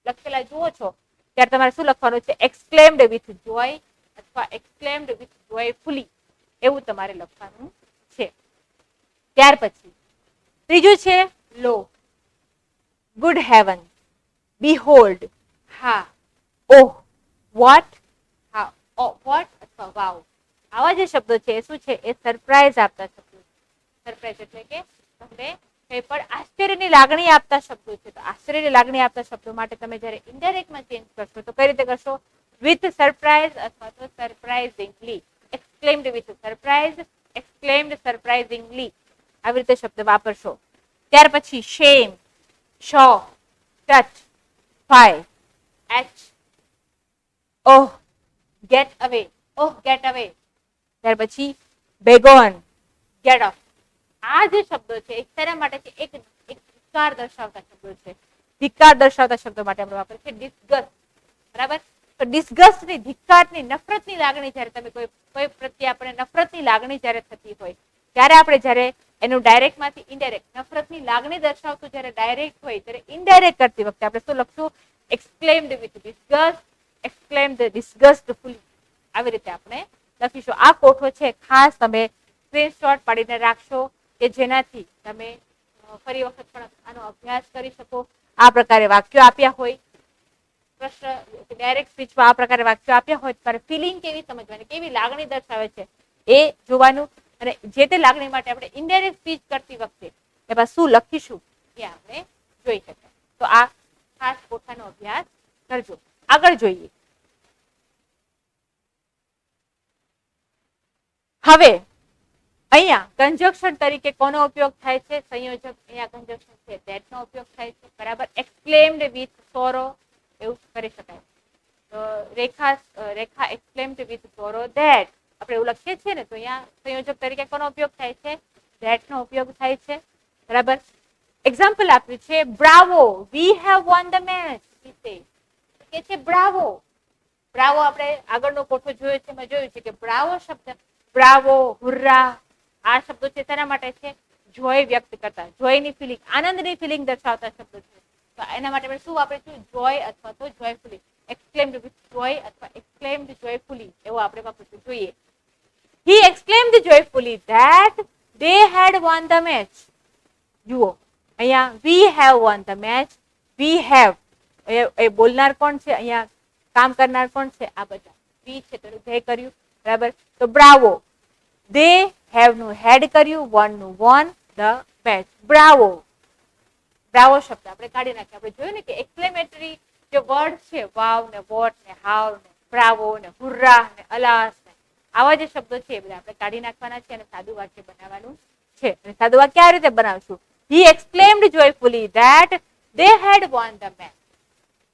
લખેલા જુઓ છો ત્યારે તમારે શું લખવાનું છે? એક્સક્લેમ્ડ વિથ જોય અથવા એક્સક્લેમ્ડ વિથ જોયફુલી એવું તમારે લખવાનું છે. ત્યાર પછી ત્રીજું છે લો, ગુડ હેવન, બીહોલ્ડ, હા, ઓહ, વોટ, હા, વોટ અથવા વાવ. આવા જે શબ્દો છે એ શું છે? એ સરપ્રાઈઝ આપતા શબ્દો છે. સરપ્રાઈઝ એટલે કે તમને કઈ પણ આશ્ચર્યની લાગણી આપતા શબ્દો છે. તો આશ્ચર્યની લાગણી આપતા શબ્દો માટે તમે જ્યારે ઇનડાયરેક્ટમાં ચેન્જ કરશો તો કઈ રીતે કરશો? વિથ સરપ્રાઈઝ અથવા તો surprisingly. Exclaimed with surprise, exclaimed surprisingly આવી રીતે શબ્દ વાપરશો. ત્યાર પછી શેમ, શો, ટચ, ફાય, એચ, ઓહ, ગેટ અવે, ઓહ ગેટ અવે. ત્યાર પછી બેગોન, ગેટ ઓફ. આ જે શબ્દો છે એક તેના માટે છે એક ધિક્કાર દર્શાવતા શબ્દો છે. ધિક્કાર દર્શાવતા શબ્દો માટે આપણે વાપરીએ છીએ ડિસ્ગસ્ટ. બરાબર? તો ડિસ્ગસ્ટ ની, ધિક્કારની, નફરતની લાગણી જ્યારે તમે કોઈ પ્રત્યે આપણે નફરતની લાગણી જ્યારે થતી હોય ત્યારે આપણે જ્યારે એનું ડાયરેક્ટ માંથી ઇનડાયરેક્ટ નફરતની લાગણી દર્શાવતું જ્યારે ડાયરેક્ટ હોય ત્યારે ઇનડાયરેક્ટ કરતી વખતે આપણે શું લખશું? Exclaimed with disgust, exclaimed disgustfully. આવી રીતે આપણે લખીશું. આ કોઠો છે ખાસ તમે સ્ક્રીનશોટ પાડીને રાખશો કે જેનાથી તમે ફરી વખત પણ આનો અભ્યાસ કરી શકો. આ પ્રકારે વાક્યો આપ્યા હોય પ્રશ્ન ડાયરેક્ટ સ્પીચમાં આ પ્રકારે વાક્યો આપ્યા હોય ત્યારે ફિલિંગ કેવી સમજવાની, કેવી લાગણી દર્શાવે છે એ જોવાનું, અને જે તે લાગણી માટે આપણે ઇનડાયરેક્ટ સ્પીચ કરતી વખતે એમાં શું લખીશું એ આપણે જોઈ શકીએ. તો આ ખાસ કોઠાનો અભ્યાસ કરજો. આગળ જોઈએ. હવે અહીંયા કંજક્શન તરીકે કોનો ઉપયોગ થાય છે? સંયોજક. અહીંયા કંજક્શન છે that નો ઉપયોગ થાય છે. બરાબર. exclaimed with sorrow એવું કરી શકાય. તો રેખા exclaimed with sorrow that આપણે એવું લખીએ છીએ ને, તો અહીંયા સંયોજક તરીકે કોનો ઉપયોગ થાય છે? that નો ઉપયોગ થાય છે. બરાબર. એક્ઝામ્પલ આપ્યું છે bravo we have won the match. કે છે બ્રાવો. બ્રાવો આપણે આગળનો કોઠો જોયો છે, મેં જોયું છે કે બ્રાવો શબ્દ, બ્રાવો, હુર્રા, આ શબ્દો છે તેના માટે છે જોય વ્યક્ત કરતા, જોયની ફિલિંગ, આનંદની ફિલિંગ દર્શાવતા શબ્દો છે. તો એના માટે આપણે શું વાપરીશું? જોય અથવા તો જોયફુલી. exclaimed with joy અથવા exclaimed joyfully એવું આપણે વાપરીશું. જોઈએ. he exclaimed joyfully that they had won the match. જુઓ અહીંયા we have won the match. we have એ બોલનાર કોણ છે? અહીંયા કામ કરનાર કોણ છે? આ બધા we છે તો they કર્યું. બરાબર. તો બ્રાવો, they have નું had કર્યું, won નું won the match. Bravo. Bravo શબ્દ આપણે કાઢી નાખીએ. આપણે જોયું ને કે એક્સક્લેમેટરી જે વર્ડ છે વાવ ને વોટ ને હાવ ને બ્રાવો ને હુર્રા ને અલાસ ને આવા જે શબ્દો છે એ બધા આપણે કાઢી નાખવાના છે અને સાદું વાક્ય બનાવવાનું છે. અને સાદું વાક્ય આ રીતે બનાવશું. he exclaimed joyfully that they had won the match.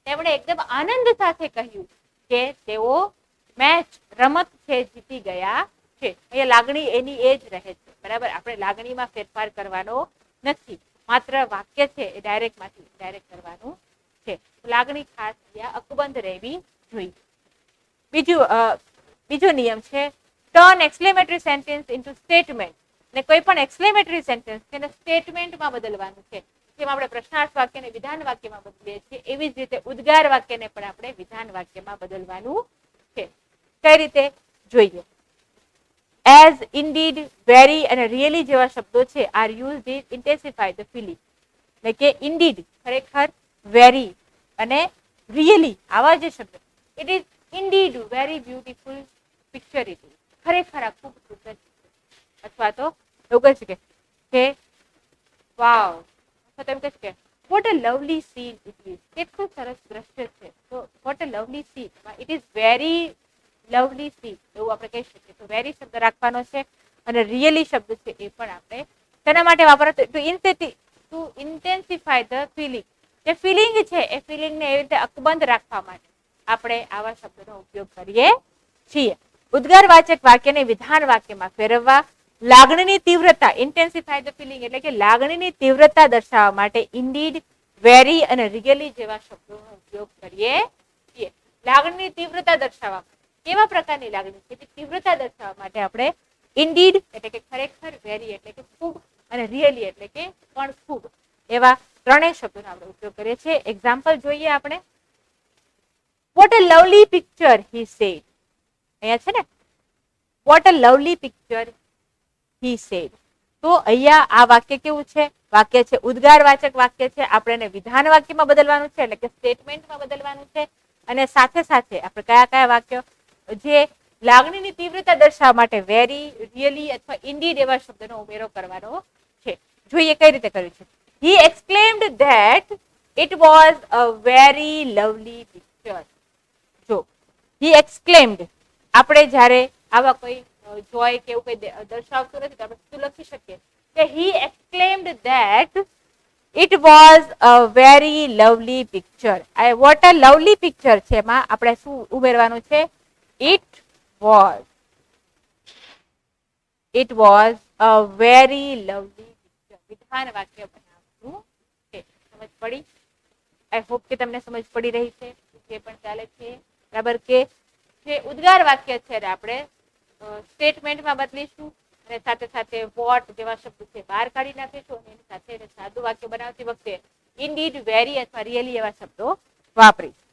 તેમણે એકદમ આનંદ સાથે કહ્યું કે તેઓ મેચ રમત છે જીતી ગયા છે. અહીંયા લાગણી એની એ જ રહે છે. બરાબર. આપણે લાગણીમાં ફેરફાર કરવાનો નથી, માત્ર વાક્ય છે એ ડાયરેક્ટ માંથી ડાયરેક્ટ કરવાનું છે. લાગણી ખાસ અકબંધ રહેવી જોઈએ. બીજો નિયમ છે turn exclamatory sentence into statement. ને કોઈ પણ એક્સક્લેમેટરી સેન્ટેન્સ તેને સ્ટેટમેન્ટમાં બદલવાનું છે. જેમ આપણે પ્રશ્નાર્થ વાક્યને વિધાન વાક્યમાં બદલીએ છીએ એવી જ રીતે ઉદ્ગાર વાક્યને પણ આપણે વિધાન વાક્યમાં બદલવાનું છે. કઈ રીતે જોઈએ. as, indeed, very અને really જેવા શબ્દો છે are used to intensify the feeling. એટલે કે indeed ખરેખર, very અને really આવા જે શબ્દો, it is indeed very beautiful picture it is. ખરેખર આ ખૂબ સુંદર અથવા તો એવું કહી શકે કે વાવ, અથવા તો એમ કહી શકે what a lovely scene it is. કેટલું સરસ દ્રશ્ય છે. તો what a lovely scene, it is very lovely C એવું આપણે કહી શકીએ. તો વેરી શબ્દ રાખવાનો છે અને રિયલી શબ્દ છે એ પણ આપણે તેના માટે વાપરતો ટુ ઇન્ટેન્સિફાય ધ ફિલિંગ. જે ફિલિંગ છે એ ફિલિંગને એવી રીતે અકબંધ રાખવા માટે આપણે આવા શબ્દનો ઉપયોગ કરીએ છીએ. ઉદ્ગારવાચક વાક્યને વિધાન વાક્યમાં ફેરવવા, લાગણીની તીવ્રતા ઇન્ટેન્સિફાય ધ ફિલિંગ એટલે કે લાગણીની તીવ્રતા દર્શાવવા માટે ઇન્ડીડ, વેરી અને રિયલી જેવા શબ્દોનો ઉપયોગ કરીએ છીએ. લાગણીની તીવ્રતા દર્શાવવા, કેવા પ્રકારની લાગણી છે તે તીવ્રતા દર્શાવવા માટે આપણે ઇન્ડીડ એટલે કે ખરેખર, વેરી એટલે કે ખૂબ અને રિયલી એટલે કે પણ ખૂબ એવા ત્રણેય શબ્દોનો આપણે ઉપયોગ કરીએ છીએ. એક્ઝામ્પલ જોઈએ આપણે. What a lovely picture he said. અહીંયા છે ને what a lovely picture he said. તો અહીંયા આ વાક્ય કેવું છે? વાક્ય છે ઉદ્ગારવાચક વાક્ય છે. આપણે એને વિધાન વાક્યમાં બદલવાનું છે એટલે કે સ્ટેટમેન્ટમાં બદલવાનું છે. અને સાથે સાથે આપણે કયા કયા વાક્ય જે લાગણીની તીવ્રતા દર્શાવવા માટે વેરી, રિયલી અથવા ઇન્ડીડ એવા શબ્દનો ઉમેરો કરવાનો છે. જોઈએ કઈ રીતે કર્યું છે. he exclaimed that it was a very lovely picture. જો he exclaimed, આપણે જ્યારે આવા કોઈ જોય કે એવું કઈ દર્શાવતું નથી તો આપણે શું લખી શકીએ કે he exclaimed that it was a very lovely picture. what a lovely picture છે એમાં આપણે શું ઉમેરવાનું છે? it was a very lovely picture. વિધાન વાક્ય બનાવવું છે. સમજ પડી? આઈ હોપ કે તમને સમજ પડી રહી છે જે પણ ચાલે છે. બરાબર. કે જે ઉદ્ગાર વાક્ય છે આપણે સ્ટેટમેન્ટમાં બદલીશું અને સાથે સાથે વોટ જેવા શબ્દો છે બહાર કાઢી નાખીશું અને એની સાથે સાદું વાક્ય બનાવતી વખતે ઇન્ડીડ, વેરી અથવા રિયલી એવા શબ્દો વાપરીશું.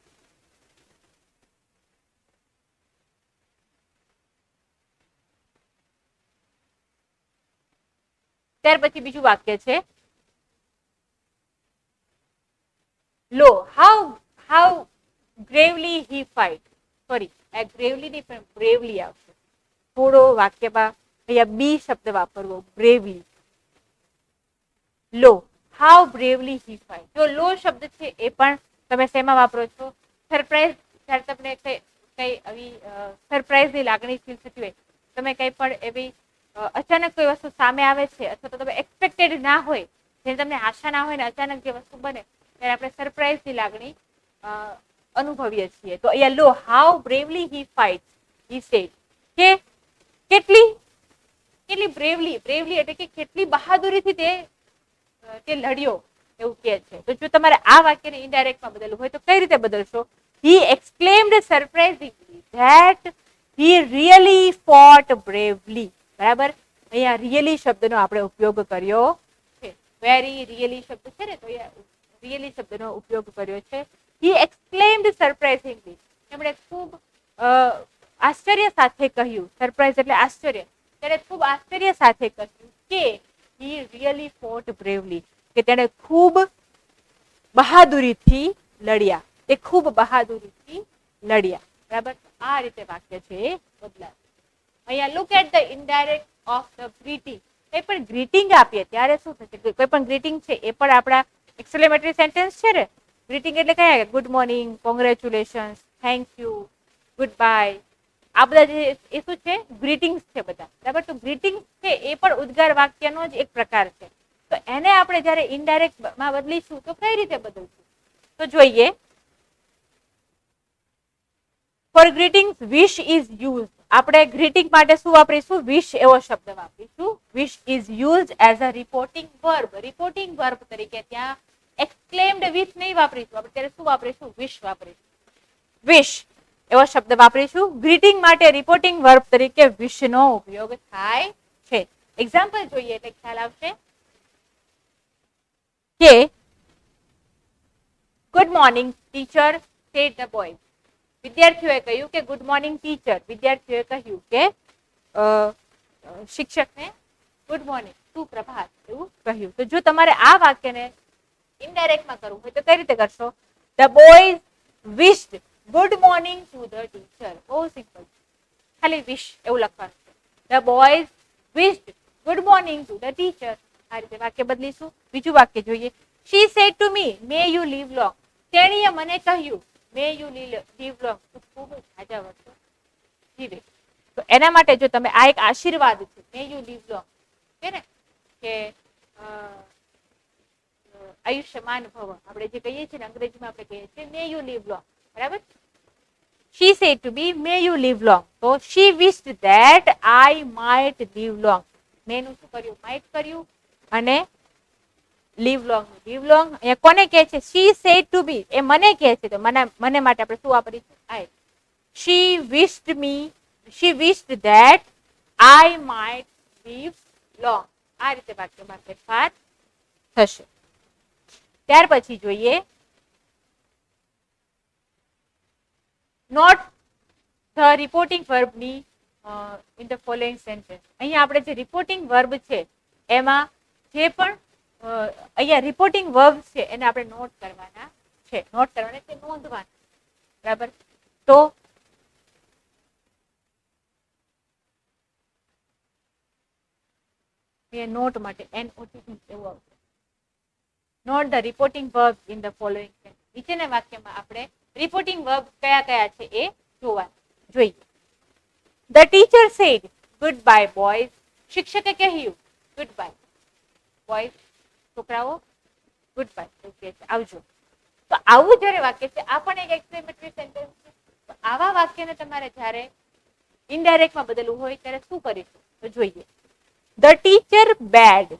ત્યાર પછી બીજું વાક્ય છે લો, હાઉ he fight. સોરી, ગ્રેવલી નહીં પણ બ્રેવલી આવશે. થોડો વાક્યમાં અહીંયા બી શબ્દ વાપરવો, bravely. Law, how bravely he fight. જો લો શબ્દ છે એ પણ તમે શેમાં વાપરો છો? સરપ્રાઈઝ, જ્યારે તમને કઈ આવી સરપ્રાઈઝની લાગણી ફીલ થતી હોય, તમે કઈ પણ એવી અચાનક કોઈ વસ્તુ સામે આવે છે અથવા તો તમે એક્સપેક્ટેડ ના હોય, જેને તમને આશા ના હોય ને અચાનક જે વસ્તુ બને ત્યારે આપણે સરપ્રાઈઝની લાગણી અનુભવીએ છીએ. તો અહીંયા લો, how bravely he fight, he said. કે કેટલી બ્રેવલી, બ્રેવલી એટલે કે કેટલી બહાદુરીથી તે લડ્યો એવું કહે છે. તો જો તમારે આ વાક્યને ઇનડાયરેક્ટમાં બદલવું હોય તો કઈ રીતે બદલશો? He exclaimed surprisingly that he really fought bravely. બરાબર, અહીંયા really શબ્દનો આપણે ઉપયોગ કર્યો છે. વેરી રિયલી શબ્દ છે ને, તો અહીંયા રિયલી શબ્દનો ઉપયોગ કર્યો છે. He exclaimed surprisingly. એમણે ખૂબ આશ્ચર્ય સાથે કહ્યું, સરપ્રાઈઝ એટલે આશ્ચર્ય, ત્યારે ખૂબ આશ્ચર્ય સાથે કહ્યું કે he really fought bravely, કે તેણે ખૂબ બહાદુરીથી લડ્યા, તે ખૂબ બહાદુરીથી લડ્યા. બરાબર, આ રીતે વાક્ય છે એ બદલાય. અહીંયા look at the indirect of the greeting. કઈ પણ ગ્રીટિંગ આપીએ ત્યારે શું થશે? કોઈ પણ ગ્રીટિંગ છે એ પણ આપણા એક્સક્લેમેટરી સેન્ટેન્સ છે ને. ગ્રીટિંગ એટલે કયા? Good morning, congratulations, thank you, good bye. આ બધા જે એ શું છે? ગ્રીટિંગ્સ છે બધા. બરાબર, તો ગ્રીટિંગ્સ છે એ પણ ઉદ્ગાર વાક્યનો જ એક પ્રકાર છે. તો એને આપણે જયારે ઇનડાયરેક્ટ માં બદલીશું તો કઈ રીતે બદલશું? તો જોઈએ. For greetings wish is use. આપણે ગ્રીટિંગ માટે શું વાપરીશું? વિશ એવો શબ્દ વાપરીશું. Wish is use as a reporting verb. Reporting verb તરીકે ત્યાં એક્સક્લેમ્ડ વિથ નહીં વાપરીશું, આપણે ત્યારે શું વાપરીશું? વિશ વાપરીશું. વિશ એવો શબ્દ વાપરીશું. ગ્રીટિંગ માટે રિપોર્ટિંગ વર્બ તરીકે વિશ નો ઉપયોગ થાય છે. એક્ઝામ્પલ જોઈએ એટલે ખ્યાલ આવશે કે good morning teacher said the boy. વિદ્યાર્થીઓએ કહ્યું કે ગુડ મોર્નિંગ ટીચર. વિદ્યાર્થીઓએ કહ્યું કે શિક્ષકને ગુડ મોર્નિંગ, સુપ્રભાત એવું કહ્યું. તો જો તમારે આ વાક્યને ઇનડાયરેક્ટમાં કરવું હોય તો કઈ રીતે કરશો? The boys વિશ્ડ good morning to the teacher. બહુ સિમ્પલ, ખાલી વિશ એવું લખવાનું છે. The boys વિશ્ડ good morning to the teacher. આ રીતે વાક્ય બદલીશું. બીજું વાક્ય જોઈએ. She said to me, may you live long. તેણીએ મને કહ્યું, may you live long. ખૂબ સાજા વર્ષો જીવે. તો એના માટે જો તમે આ એક આશીર્વાદ છે, may you live long, છે ને, કે આયુષ્યમાન ભવ. આપણે જે કહીએ છીએ ને અંગ્રેજીમાં આપણે કહીએ છીએ may you live long. બરાબર. She said to me, may you live long. તો she wished that I might live long. મેં નું શું કર્યું? might કર્યું. અને live long, live long અહીંયા કોને કહે છે? she said to me, એ મને કહે છે. તો મને માટે આપણે શું વાપરીશું? I. she wished that I might live long. આ રીતે વાક્યમાં ફેરફાર થશે. ત્યાર પછી જોઈએ નોટ ધ રિપોર્ટિંગ વર્બની ઇન ધ ફોલોઈંગ સેન્ટેન્સ. અહીંયા આપણે જે રિપોર્ટિંગ વર્બ છે એમાં જે પણ અહીંયા રિપોર્ટિંગ વર્બ છે એને આપણે નોટ કરવાના છે. નોટ કરવાના છે, નોંધવાના. બરાબર. તો નોટ માટે NOT એવું આવશે. Not the reporting verb in the following sentence. નીચેના વાક્યમાં આપણે રિપોર્ટિંગ વર્બ કયા કયા છે એ જોઈએ. The teacher said goodbye boys. શિક્ષકે કહ્યું ગુડ બાય બોયઝ, છોકરાઓ ગુડ બાય એવું કહે છે, આવજો. તો આવું જ્યારે વાક્ય છે આ પણ એક એક્સક્લેમેટરી સેન્ટેન્સ છે. તો આવા વાક્યને તમારે જ્યારે ઇનડાયરેક્ટમાં બદલવું હોય ત્યારે શું કરીશું? તો જોઈએ. The teacher bade.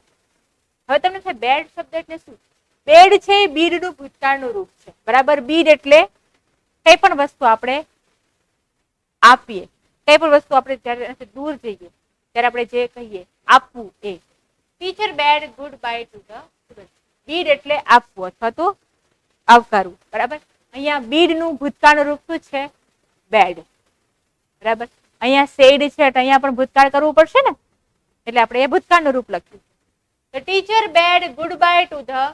હવે તમને છે બેડ શબ્દ એટલે શું? બેડ છે એ બીડનું ભૂતકાળનું રૂપ છે. બરાબર. બીડ એટલે કઈ પણ વસ્તુ આપણે આપીએ, કઈ પણ વસ્તુ આપણે જ્યારે દૂર જઈએ ત્યારે આપણે જે કહીએ આપવું એ. Teacher bade goodbye to the student. Bid એટલે આપવું અથવા તો આવકારવું. બરાબર. અહીંયા બીડનું ભૂતકાળનું રૂપ શું છે? બેડ. બરાબર. અહીંયા સેડ છે એટલે અહીંયા પણ ભૂતકાળ કરવું પડશે ને, એટલે આપણે એ ભૂતકાળનું રૂપ લખ્યું. The teacher bade goodbye to the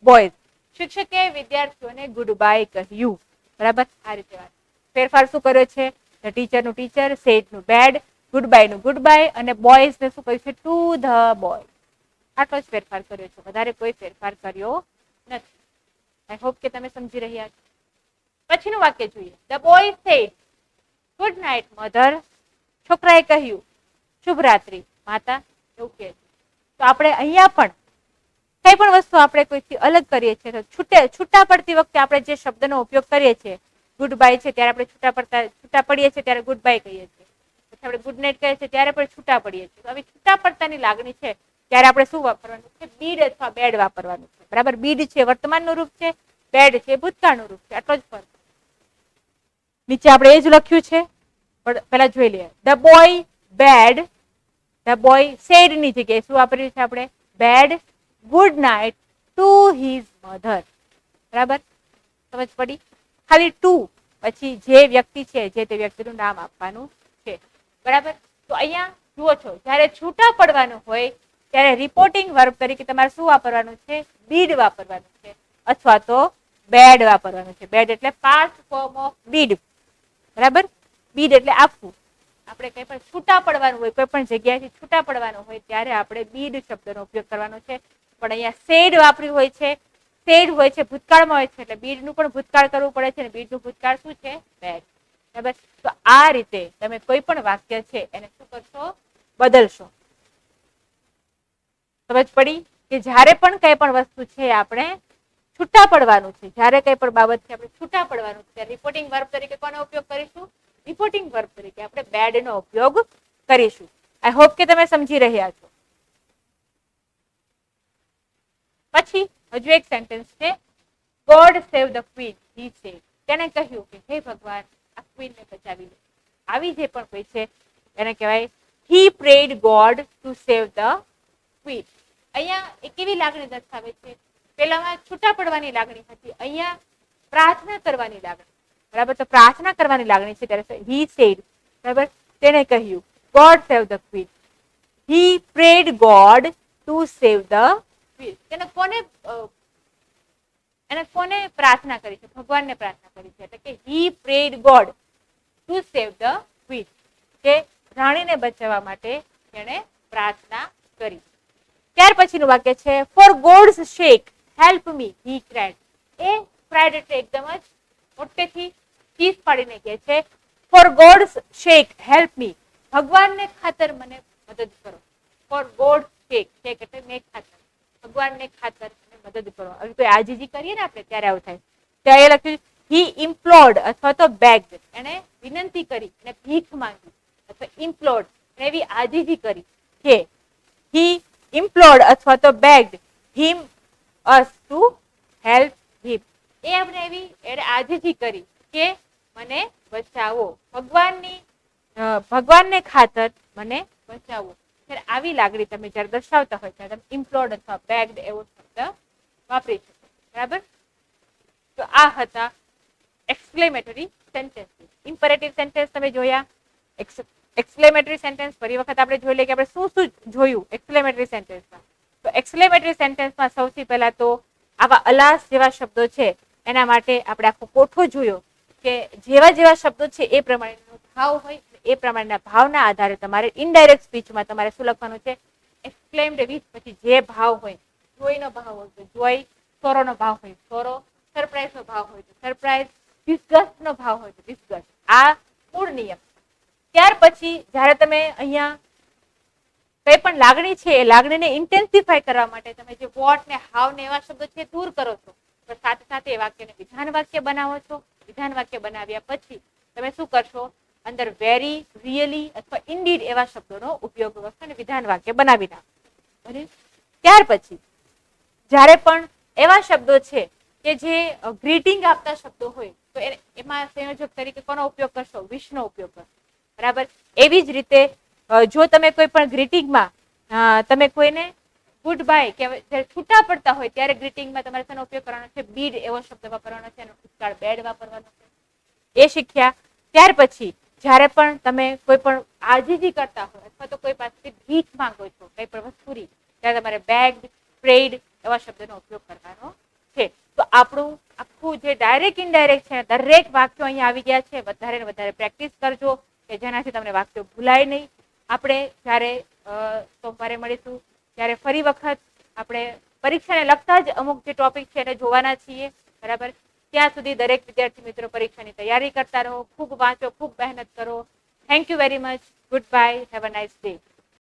boys. શિક્ષકે વિદ્યાર્થીઓને ગુડ બાય કહ્યું. બરાબર. આ રીતે વાત. ફેરફાર શું કર્યો છે? ધ ટીચરનું ટીચર, સેડનું બેડ, ગુડ બાયનું ગુડ બાય અને બોયઝને શું કર્યું છે? To the boy. આટલો જ ફેરફાર કર્યો છે, વધારે કોઈ ફેરફાર કર્યો નથી. આઈ હોપ કે તમે સમજી રહ્યા છો. પછીનું વાક્ય જોઈએ. The boy said good night mother. છોકરાએ કહ્યું શુભ રાત્રિ માતા. એવું કે તો આપણે અહીંયા પણ કઈ પણ વસ્તુ આપણે કોઈથી અલગ કરીએ છીએ તો છૂટા પડતી વખતે આપણે જે શબ્દનો ઉપયોગ કરીએ છીએ, ગુડ બાય છે ત્યારે આપણે છૂટા પડીએ છીએ ત્યારે ગુડ બાય કહીએ છીએ. પછી આપણે ગુડ નાઇટ કહીએ છીએ ત્યારે પણ છૂટા પડીએ છીએ. તો આવી છૂટા પડતાની લાગણી છે ત્યારે આપણે શું વાપરવાનું છે? બીડ અથવા બેડ વાપરવાનું છે. બરાબર. બીડ છે વર્તમાનનું રૂપ છે, બેડ છે ભૂતકાળનું રૂપ છે. આટલો જ ફરક. નીચે આપણે એ જ લખ્યું છે, પણ પહેલા જોઈ લઈએ. The boy bade, the boy said ની જગ્યાએ શું વાપર્યું છે આપણે? Bade good night to his mother. બરાબર. સમજ પડી? ખાલી ટુ પછી જે વ્યક્તિ છે જે તે વ્યક્તિનું નામ આપવાનું છે. બરાબર. તો અહીંયા જુઓ છો, જ્યારે છૂટા પડવાનું હોય ત્યારે રિપોર્ટિંગ વર્બ તરીકે તમારે શું વાપરવાનું છે? બીડ વાપરવાનું છે અથવા તો બેડ વાપરવાનું છે. બેડ એટલે પાસ્ટ ફોર્મ ઓફ બીડ. બરાબર. બીડ એટલે આપવું. આપણે કઈ પણ છૂટા પડવાનું હોય, કોઈ પણ જગ્યાએથી છૂટા પડવાનું હોય ત્યારે આપણે બીડ શબ્દનો ઉપયોગ કરવાનો છે. પણ અહીંયા સેડ વાપર્યું હોય છે. સેડ હોય છે ભૂતકાળમાં હોય છે એટલે બીડનું પણ ભૂતકાળ કરવું પડે છે. બીડનું ભૂતકાળ શું છે? બેડ. બરાબર. તો આ રીતે તમે કોઈ પણ વાક્ય છે એને શું કરશો? બદલશો. સમજ પડી? કે જ્યારે પણ કઈ પણ વસ્તુ છે આપણે છૂટા પડવાનું છે, જ્યારે કઈ પણ બાબત છે આપણે છૂટા પડવાનું છે, રિપોર્ટિંગ વર્બ તરીકે કોનો ઉપયોગ કરીશું? રિપોર્ટિંગ વર્બ તરીકે આપણે બેડ નો ઉપયોગ કરીશું. આઈ હોપ કે તમે સમજી રહ્યા છો. પછી હજુ એક સેન્ટેન્સ છે. God save the queen he said. તેને કહ્યું કે હે ભગવાન આ ક્વીનને બચાવી લે. આવી જે પણ કોઈ છે એને કહેવાય he prayed god to save the queen. અહીંયા એક એવી લાગણી દર્શાવે છે. પેલામાં છૂટા પડવાની લાગણી હતી, અહીંયા પ્રાર્થના કરવાની લાગણી. બરાબર. તો પ્રાર્થના કરવાની લાગણી છે ત્યારે હી સેડ. બરાબર. તેને કહ્યું God save the queen. He prayed god to save the queen. એને કોને પ્રાર્થના કરી છે? ભગવાનને પ્રાર્થના કરી છે. એટલે કે he prayed god to save the queen, કે રાણીને બચાવવા માટે એને પ્રાર્થના કરી. ત્યાર પછીનું વાક્ય છે ફોર ગોડ્સ શેક હેલ્પ મી હી ક્રાઇડ. એ ક્રાઇડ એટલે એકદમ જ મોટેથી ચીસ પાડીને કહે છે ફોર ગોડ્સ શેક હેલ્પ મી. ભગવાનને ખાતર મને મદદ કરો. ફોર ગોડ શેક, શેક એટલે મેં ખાતર, ભગવાનને ખાતર મદદ કરો. હવે કોઈ આજીજી કરીએ ને આપણે ત્યારે આવું થાય. ત્યાં એ લખ્યું હી ઇમ્પ્લોર્ડ અથવા તો બેગ્ડ. એને વિનંતી કરી અને ભીખ માંગી અથવા ઇમ્પ્લોર્ડ એવી આજીજી કરી કે હી ઇમ્પ્લોર્ડ અથવા તો બેગ્ડ હિમ અસ ટુ હેલ્પ હિમ. એ આપણે એવી એને આજીજી કરી કે મને બચાવો, ભગવાનને ખાતર મને બચાવો. આવી લાગણી તમે જયારે દર્શાવતા હોય ત્યારે તમે ઇમ્પ્લોર્ડ અથવા બેગ્ડ એવો શબ્દ વાપરી શકો. બરાબર. તો આ હતા એક્સક્લેમેટરી સેન્ટેન્સ. ઇમ્પરેટિવ સેન્ટેન્સ તમે જોયા. એક્સક્લેમેટરી સેન્ટેન્સ ફરી વખત આપણે જોઈ લઈએ કે આપણે શું શું જોયું એક્સક્લેમેટરી સેન્ટેન્સમાં. તો એક્સક્લેમેટરી સેન્ટેન્સમાં સૌથી પહેલા તો આવા અલાસ જેવા શબ્દો છે એના માટે આપણે આખો કોઠો જોયો કે જેવા જેવા શબ્દો છે એ પ્રમાણેનો ભાવ હોય, એ પ્રમાણેના ભાવના આધારે તમારે ઇનડાયરેક્ટ સ્પીચમાં તમારે શું લખવાનું છે? એક્સક્લેમ્ડ વિથ પછી જે ભાવ હોય. જોઈનો ભાવ હોય તો જોઈ, સોરોનો ભાવ હોય સોરો, સરપ્રાઈઝ નો ભાવ હોય તો સરપ્રાઈઝ, ડિસ્ગસ્ટ નો ભાવ હોય તો ડિસ્ગસ્ટ. આ મૂળ નિયમ. ત્યાર પછી જ્યારે તમે અહીંયા કઈ પણ લાગણી છે એ લાગણીને ઇન્ટેન્સિફાય કરવા માટે તમે જે વોટ ને હાવ ને એવા શબ્દો છે દૂર કરો છો, તો સાથે સાથે એ વાક્યને વિધાન વાક્ય બનાવો છો. વિધાન વાક્ય બનાવ્યા પછી તમે શું કરશો? અંદર વેરી, રિયલી અથવા ઇન્ડીડ એવા શબ્દોનો ઉપયોગ કરશો અને વિધાન વાક્ય બનાવી નાખો. ત્યાર પછી જ્યારે પણ એવા શબ્દો છે કે જે ગ્રીટિંગ આપતા શબ્દો હોય તો એમાં સંયોજક તરીકે કોનો ઉપયોગ કરશો? વિશનો ઉપયોગ કરશો. બરાબર. એવી જ રીતે જો તમે કોઈ પણ ગ્રીટિંગમાં તમે કોઈને ગુડ બાય કે જ્યારે છૂટા પડતા હોય ત્યારે ગ્રીટિંગમાં તમારે શેનો ઉપયોગ કરવાનો છે? બીડ એવો શબ્દ વાપરવાનો છે, એનો ભૂતકાળ બેડ વાપરવાનો છે. એ શીખ્યા. ત્યાર પછી જ્યારે પણ તમે કોઈ પણ આજીજી કરતા હોય અથવા તો કોઈ પાસેથી ભીખ માંગો છો કઈ પણ વસ્તુની, ત્યારે તમારે બેગ્ડ, પ્રેડ એવા શબ્દનો ઉપયોગ કરવાનો છે. તો આપણું આખું જે ડાયરેક્ટ ઇનડાયરેક્ટ છે દરેક વાક્યો અહીંયા આવી ગયા છે. વધારે ને વધારે પ્રેક્ટિસ કરજો કે જેનાથી તમને વાક્યો ભૂલાય નહીં. આપણે જ્યારે સોમવારે મળીશું ત્યારે ફરી વખત આપણે પરીક્ષાને લગતા જ અમુક જે ટોપિક છે એને જોવાના છીએ. બરાબર, ત્યાં સુધી દરેક વિદ્યાર્થી મિત્રો પરીક્ષાની તૈયારી કરતા રહો. ખૂબ વાંચો, ખૂબ મહેનત કરો. Thank you very much. Good bye. Have a nice day.